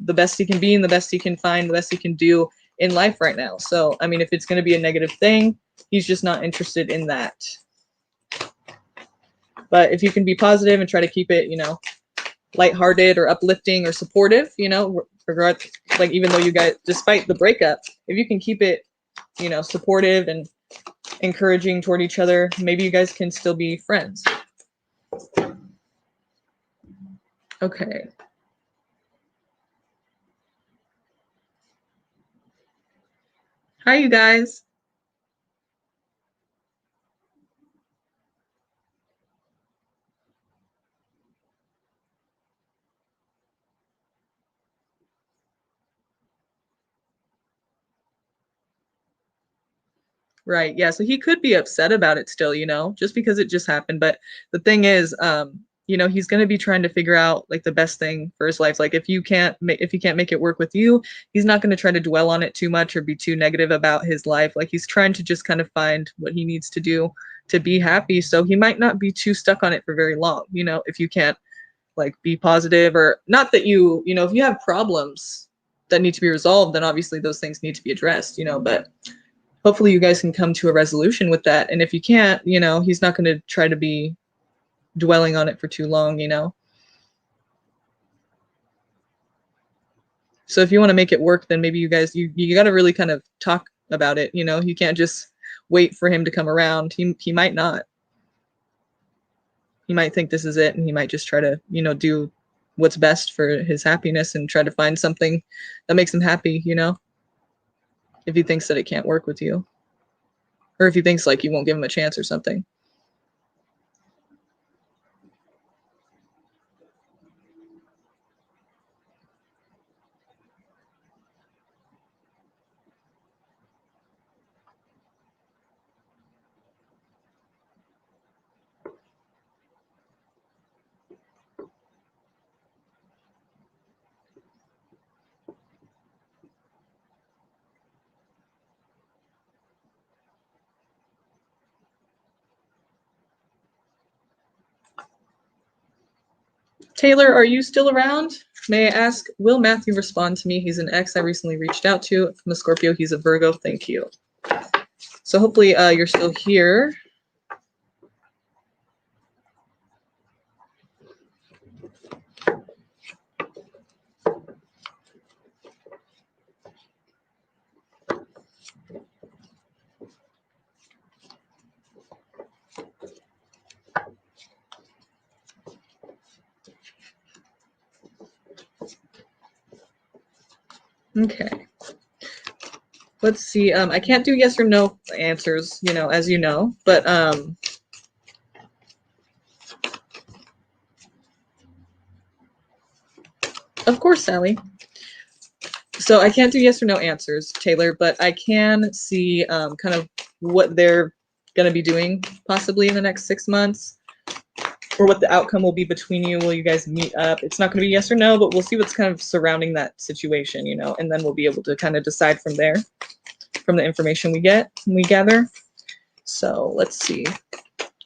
be and the best he can find, the best he can do in life right now. So, I mean, if it's going to be a negative thing, he's just not interested in that. But if you can be positive and try to keep it, you know, lighthearted or uplifting or supportive, you know, like even though you guys, despite the breakup, if you can keep it, you know, supportive and encouraging toward each other, maybe you guys can still be friends. Okay. Hi, you guys. Right. Yeah. So he could be upset about it still, you know, just because it just happened. But the thing is, you know, he's going to be trying to figure out like the best thing for his life. Like if he can't make it work with you, he's not going to try to dwell on it too much or be too negative about his life. Like he's trying to just kind of find what he needs to do to be happy. So he might not be too stuck on it for very long, you know, if you can't like be positive, or not that you know, if you have problems that need to be resolved, then obviously those things need to be addressed, you know, but hopefully you guys can come to a resolution with that. And if you can't, you know, he's not going to try to be dwelling on it for too long, you know. So if you want to make it work, then maybe you guys you got to really kind of talk about it, you know. You can't just wait for him to come around. He might not. He might think this is it, and he might just try to, you know, do what's best for his happiness and try to find something that makes him happy, you know. If he thinks that it can't work with you, or if he thinks like you won't give him a chance or something. Taylor, are you still around? May I ask, will Matthew respond to me? He's an ex I recently reached out to. I'm a Scorpio. He's a Virgo. Thank you. So hopefully you're still here. Okay. Let's see. I can't do yes or no answers, you know, as you know, but of course, Sally. So I can't do yes or no answers, Taylor, but I can see kind of what they're going to be doing possibly in the next 6 months, or what the outcome will be between you. Will you guys meet up? It's not going to be yes or no, but we'll see what's kind of surrounding that situation, you know, and then we'll be able to kind of decide from there, from the information we gather. So let's see.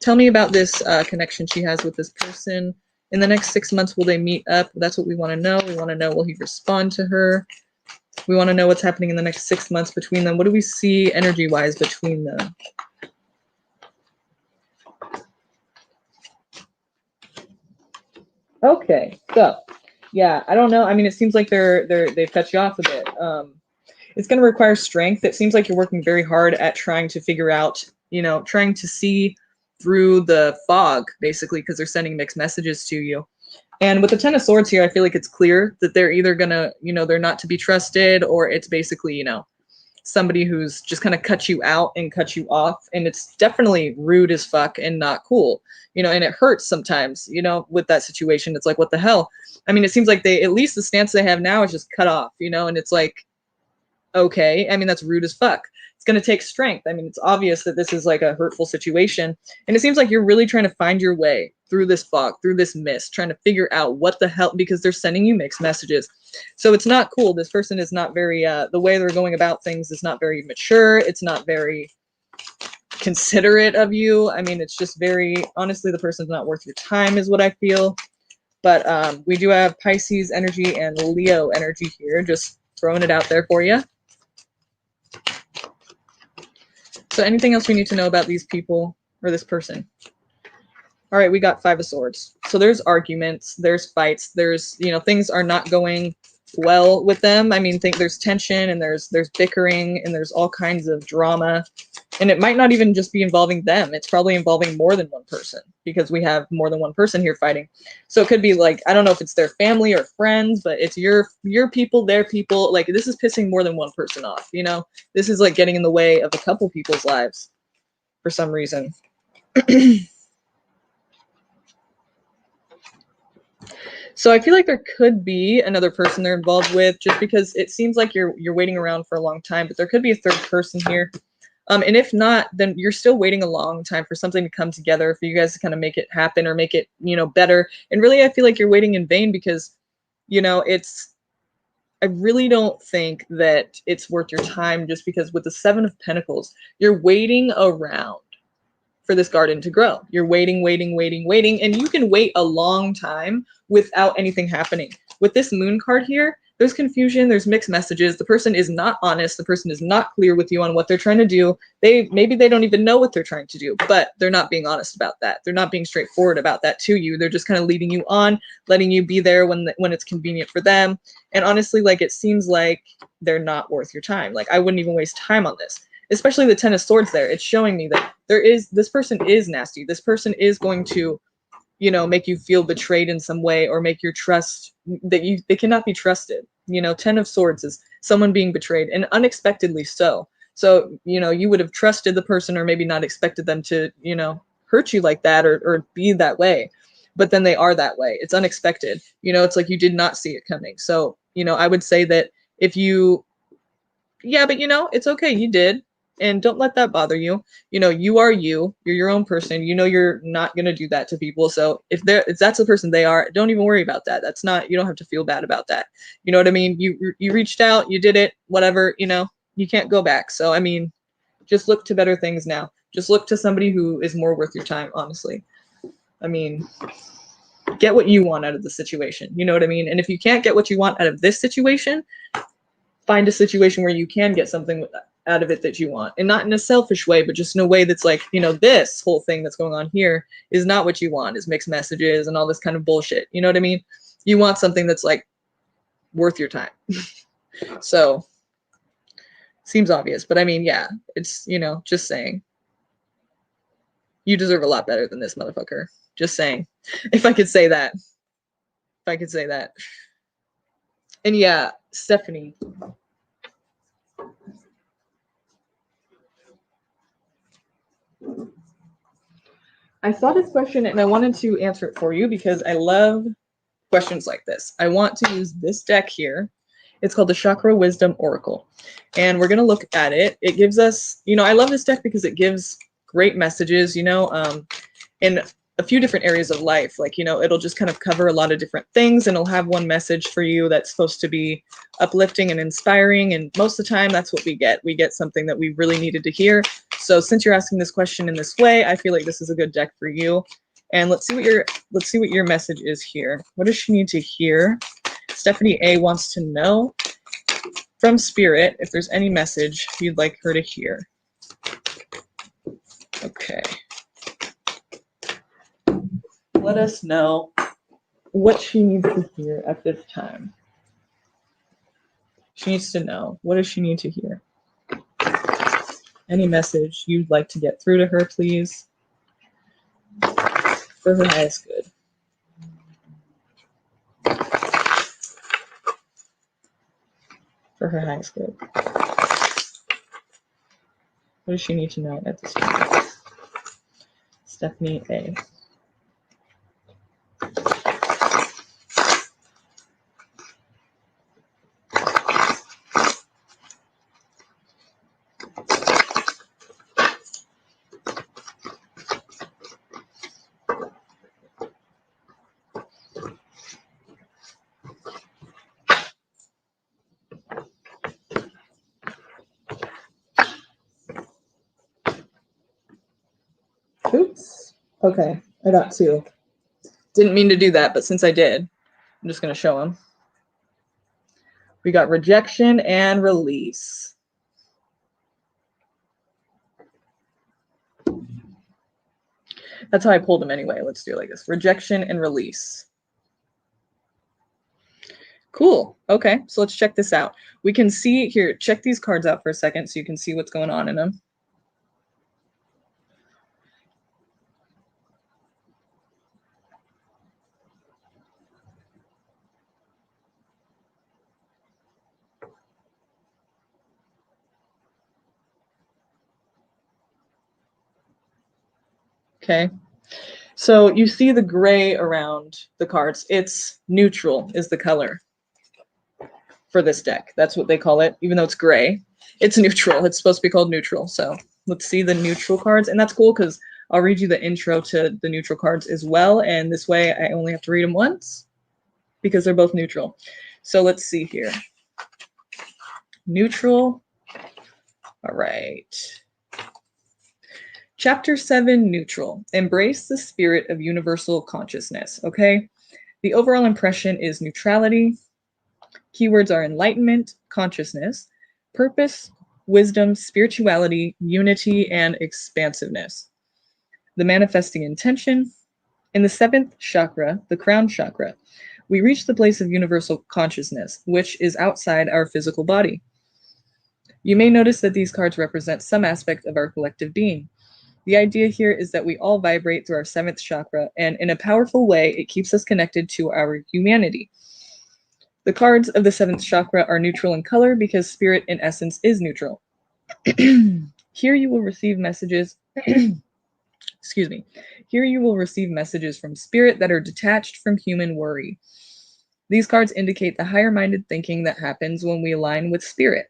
Tell me about this connection she has with this person. In the next 6 months, will they meet up? That's what we want to know. We want to know, will he respond to her? We want to know what's happening in the next 6 months between them. What do we see energy-wise between them? Okay, so yeah, I don't know. I mean, it seems like they've cut you off a bit. It's going to require strength. It seems like you're working very hard at trying to figure out, you know, trying to see through the fog, basically, because they're sending mixed messages to you. And with the Ten of Swords here, I feel like it's clear that they're either gonna, you know, they're not to be trusted, or it's basically, you know, somebody who's just kind of cut you out and cut you off. And it's definitely rude as fuck and not cool, you know, and it hurts sometimes, you know, with that situation. It's like, what the hell? I mean, it seems like at least the stance they have now is just cut off, you know, and it's like, okay, I mean, that's rude as fuck. It's going to take strength. I mean, it's obvious that this is like a hurtful situation. And it seems like you're really trying to find your way through this fog, through this mist, trying to figure out what the hell, because they're sending you mixed messages. So it's not cool. This person is not very, the way they're going about things is not very mature. It's not very considerate of you. I mean, it's just very, honestly, the person's not worth your time is what I feel. But we do have Pisces energy and Leo energy here, just throwing it out there for you. So anything else we need to know about these people or this person? All right, we got Five of Swords. So there's arguments, there's fights, there's, you know, things are not going well with them. I mean, there's tension and there's bickering and there's all kinds of drama. And it might not even just be involving them. It's probably involving more than one person, because we have more than one person here fighting. So it could be like, I don't know if it's their family or friends, but it's your people, their people. Like, this is pissing more than one person off, you know? This is like getting in the way of a couple people's lives for some reason. So I feel like there could be another person they're involved with, just because it seems like you're waiting around for a long time, but there could be a third person here. And if not, then you're still waiting a long time for something to come together, for you guys to kind of make it happen or make it, you know, better. And really, I feel like you're waiting in vain, because, you know, I really don't think that it's worth your time, just because with the Seven of Pentacles, you're waiting around for this garden to grow. You're waiting, and you can wait a long time without anything happening. With this Moon card here, there's confusion, there's mixed messages. The person is not honest. The person is not clear with you on what they're trying to do. Maybe they don't even know what they're trying to do, but they're not being honest about that. They're not being straightforward about that to you. They're just kind of leading you on, letting you be there when it's convenient for them. And honestly, like, it seems like they're not worth your time. Like, I wouldn't even waste time on this. Especially the Ten of Swords there. It's showing me that this person is nasty. This person is going to, you know, make you feel betrayed in some way, or make your trust that they cannot be trusted. You know, Ten of Swords is someone being betrayed, and unexpectedly so. So, you know, you would have trusted the person, or maybe not expected them to, you know, hurt you like that, or be that way. But then they are that way. It's unexpected. You know, it's like you did not see it coming. So, you know, I would say that if you, yeah, but you know, it's okay. You did. And don't let that bother you. You know, you are you. You're your own person. You know, you're not going to do that to people. So if that's the person they are, don't even worry about that. That's not, you don't have to feel bad about that. You know what I mean? You reached out, you did it, whatever, you know, you can't go back. So, I mean, just look to better things now. Just look to somebody who is more worth your time, honestly. I mean, get what you want out of the situation. You know what I mean? And if you can't get what you want out of this situation, find a situation where you can get something out of it that you want. And not in a selfish way, but just in a way that's like, you know, this whole thing that's going on here is not what you want, is mixed messages and all this kind of bullshit. You know what I mean? You want something that's like worth your time. So seems obvious, but I mean, yeah, it's, you know, just saying. You deserve a lot better than this motherfucker. Just saying. If I could say that. If I could say that. And yeah, Stephanie. I saw this question and I wanted to answer it for you because I love questions like this. I want to use this deck here. It's called the Chakra Wisdom Oracle. And we're going to look at it. It gives us, you know, I love this deck because it gives great messages, you know, in a few different areas of life. Like, you know, it'll just kind of cover a lot of different things and it'll have one message for you that's supposed to be uplifting and inspiring. And most of the time that's what we get. We get something that we really needed to hear. So since you're asking this question in this way, I feel like this is a good deck for you. And let's see what your message is here. What does she need to hear? Stephanie A wants to know from Spirit if there's any message you'd like her to hear. Okay. Let us know what she needs to hear at this time. She needs to know. What does she need to hear? Any message you'd like to get through to her, please? For her highest good. For her highest good. What does she need to know at this time? Stephanie A. Oops. Okay, I got two. Didn't mean to do that, but since I did, I'm just going to show them. We got rejection and release. That's how I pulled them anyway. Let's do it like this. Rejection and release. Cool. Okay, so let's check this out. We can see here, check these cards out for a second so you can see what's going on in them. Okay, so you see the gray around the cards. It's neutral is the color for this deck. That's what they call it, even though it's gray. It's neutral. It's supposed to be called neutral. So let's see the neutral cards. And that's cool because I'll read you the intro to the neutral cards as well. And this way I only have to read them once because they're both neutral. So let's see here. Neutral. All right. Chapter 7, Neutral. Embrace the spirit of universal consciousness, okay? The overall impression is neutrality. Keywords are enlightenment, consciousness, purpose, wisdom, spirituality, unity, and expansiveness. The manifesting intention. In the 7th chakra, the crown chakra, we reach the place of universal consciousness, which is outside our physical body. You may notice that these cards represent some aspect of our collective being. The idea here is that we all vibrate through our 7th chakra, and in a powerful way, it keeps us connected to our humanity. The cards of the 7th chakra are neutral in color because spirit, in essence, is neutral. Here you will receive messages, excuse me. Here you will receive messages from spirit that are detached from human worry. These cards indicate the higher-minded thinking that happens when we align with spirit.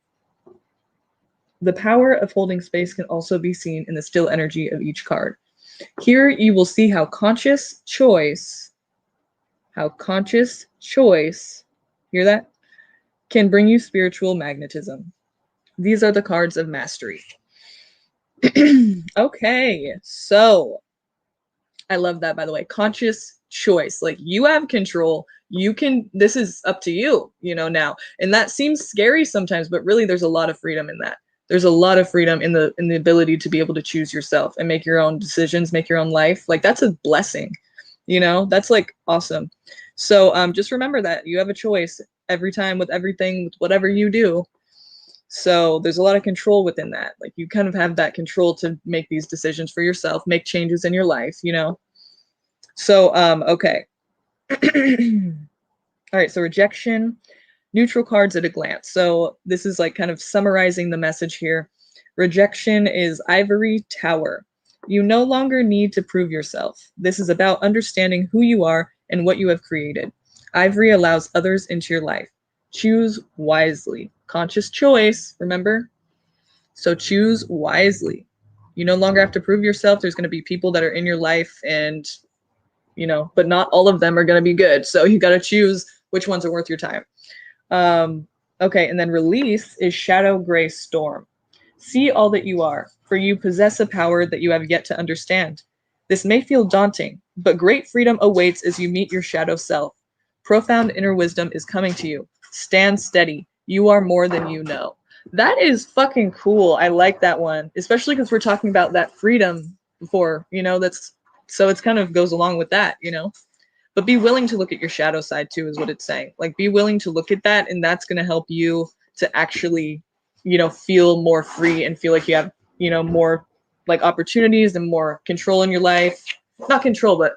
The power of holding space can also be seen in the still energy of each card. Here you will see how conscious choice, hear that? Can bring you spiritual magnetism. These are the cards of mastery. Okay, so I love that, by the way. Conscious choice. Like, you have control. You can, this is up to you, you know, now. And that seems scary sometimes, but really there's a lot of freedom in that. There's a lot of freedom in the ability to be able to choose yourself and make your own decisions, make your own life. Like, that's a blessing, you know, that's like awesome. So just remember that you have a choice every time with everything, with whatever you do. So there's a lot of control within that. Like, you kind of have that control to make these decisions for yourself, make changes in your life, you know? So, okay. All right, so rejection, neutral cards at a glance. So this is like kind of summarizing the message here. Rejection is ivory tower. You no longer need to prove yourself. This is about understanding who you are and what you have created. Ivory allows others into your life. Choose wisely. Conscious choice, remember? So choose wisely. You no longer have to prove yourself. There's going to be people that are in your life, and, you know, but not all of them are going to be good. So you got to choose which ones are worth your time. Okay, and then release is shadow gray storm. See all that you are, for you possess a power that you have yet to understand. This may feel daunting, but great freedom awaits as you meet your shadow self. Profound inner wisdom is coming to you. Stand steady. You are more than you know. That is fucking cool. I like that one, especially because we're talking about that freedom before, you know, that's, so it's kind of goes along with that, you know. But be willing to look at your shadow side too, is what it's saying. Like, be willing to look at that, and that's going to help you to actually, you know, feel more free and feel like you have, you know, more like opportunities and more control in your life. Not control, but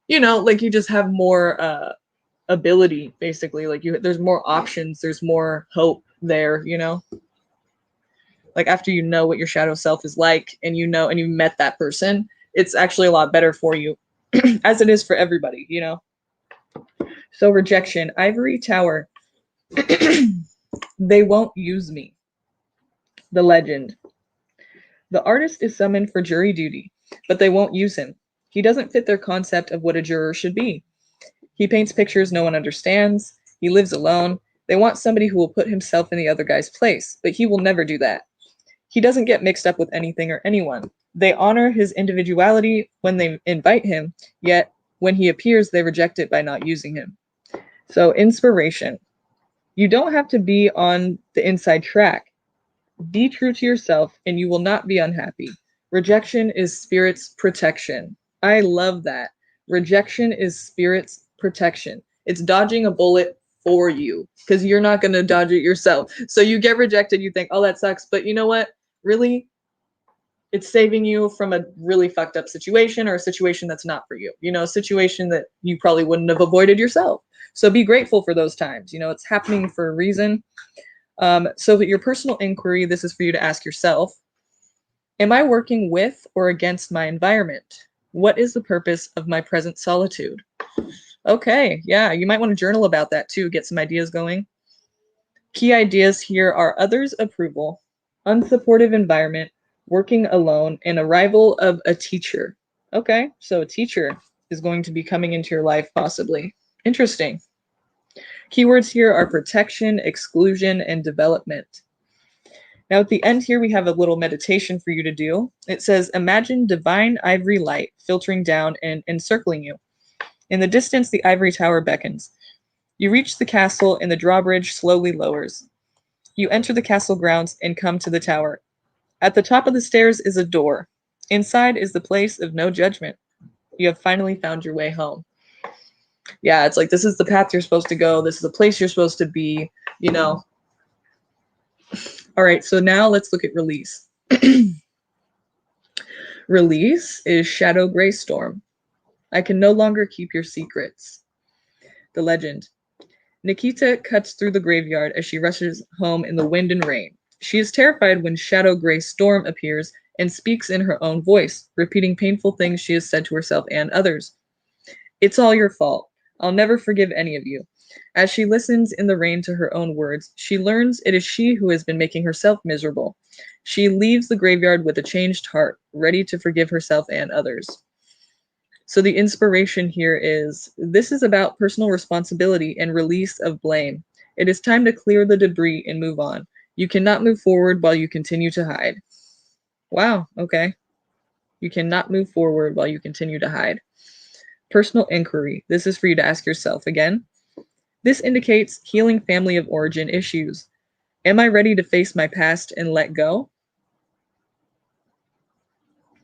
you know, like, you just have more ability, basically. Like, there's more options, there's more hope there, you know. Like, after you know what your shadow self is like, and you know, and you met that person, it's actually a lot better for you. As it is for everybody, you know. So rejection, ivory tower. They won't use me. The legend. The artist is summoned for jury duty, but they won't use him. He doesn't fit their concept of what a juror should be. He paints pictures no one understands. He lives alone. They want somebody who will put himself in the other guy's place, but he will never do that. He doesn't get mixed up with anything or anyone. They honor his individuality when they invite him, yet when he appears, they reject it by not using him. So, inspiration. You don't have to be on the inside track. Be true to yourself and you will not be unhappy. Rejection is spirit's protection. I love that. Rejection is spirit's protection. It's dodging a bullet for you, because you're not going to dodge it yourself. So you get rejected, you think, oh, that sucks. But you know what? Really, it's saving you from a really fucked up situation, or a situation that's not for you. You know, a situation that you probably wouldn't have avoided yourself. So be grateful for those times. You know, it's happening for a reason. So your personal inquiry, this is for you to ask yourself, am I working with or against my environment? What is the purpose of my present solitude? Okay, yeah, you might want to journal about that too, get some ideas going. Key ideas here are others' approval, unsupportive environment, working alone, and arrival of a teacher. Okay, so a teacher is going to be coming into your life possibly. Interesting. Keywords here are protection, exclusion, and development. Now at the end here, we have a little meditation for you to do. It says, imagine divine ivory light filtering down and encircling you. In the distance, the ivory tower beckons. You reach the castle and the drawbridge slowly lowers. You enter the castle grounds and come to the tower. At the top of the stairs is a door. Inside is the place of no judgment. You have finally found your way home. Yeah, it's like, this is the path you're supposed to go. This is the place you're supposed to be, you know. All right, so now let's look at release. Release is shadow gray storm. I can no longer keep your secrets. The legend. Nikita cuts through the graveyard as she rushes home in the wind and rain. She is terrified when shadow gray storm appears and speaks in her own voice, repeating painful things she has said to herself and others. It's all your fault. I'll never forgive any of you. As she listens in the rain to her own words, she learns it is she who has been making herself miserable. She leaves the graveyard with a changed heart, ready to forgive herself and others. So the inspiration here is, this is about personal responsibility and release of blame. It is time to clear the debris and move on. You cannot move forward while you continue to hide. Wow, okay. You cannot move forward while you continue to hide. Personal inquiry. This is for you to ask yourself again. This indicates healing family of origin issues. Am I ready to face my past and let go?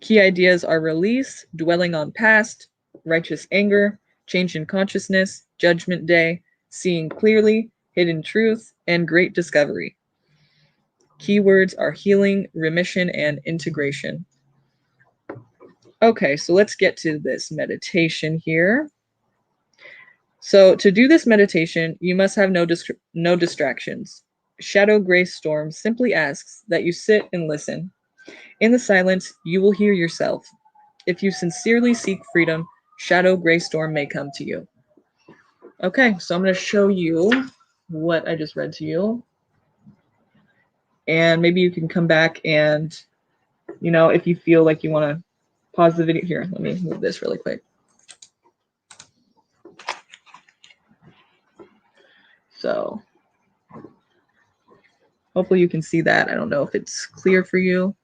Key ideas are release, dwelling on past, righteous anger, change in consciousness, judgment day, seeing clearly, hidden truth, and great discovery. Keywords are healing, remission, and integration. Okay, so let's get to this meditation here. So to do this meditation, you must have no distractions. Shadow Grace Storm simply asks that you sit and listen. In the silence, you will hear yourself. If you sincerely seek freedom, Shadow Grace Storm may come to you. Okay, so I'm going to show you what I just read to you. And maybe you can come back and, you know, if you feel like you want to pause the video. Here, let me move this really quick. So hopefully you can see that. I don't know if it's clear for you.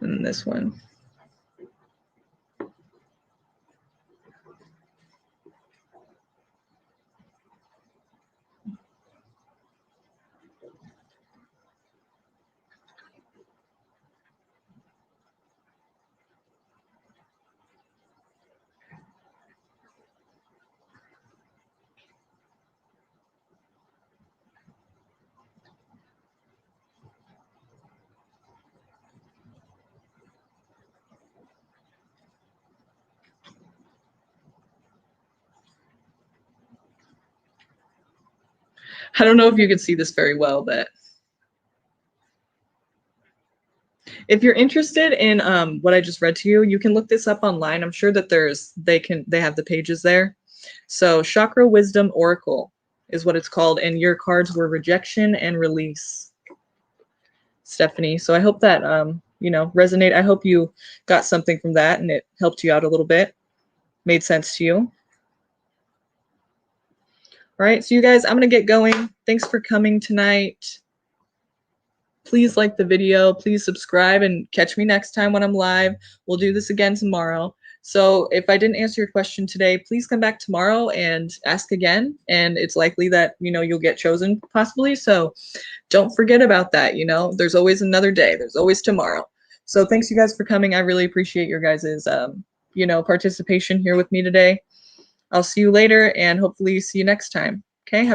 And this one. I don't know if you can see this very well, but if you're interested in what I just read to you, you can look this up online. I'm sure that they have the pages there. So Chakra Wisdom Oracle is what it's called, and your cards were rejection and release, Stephanie. So I hope that you know, resonate. I hope you got something from that and it helped you out a little bit, made sense to you. All right, so you guys, I'm gonna get going. Thanks for coming tonight. Please like the video, please subscribe, and catch me next time when I'm live. We'll do this again tomorrow. So if I didn't answer your question today, please come back tomorrow and ask again. And it's likely that, you know, you'll get chosen possibly. So don't forget about that. You know, there's always another day. There's always tomorrow. So thanks you guys for coming. I really appreciate your guys's, you know, participation here with me today. I'll see you later and hopefully see you next time. Okay. Have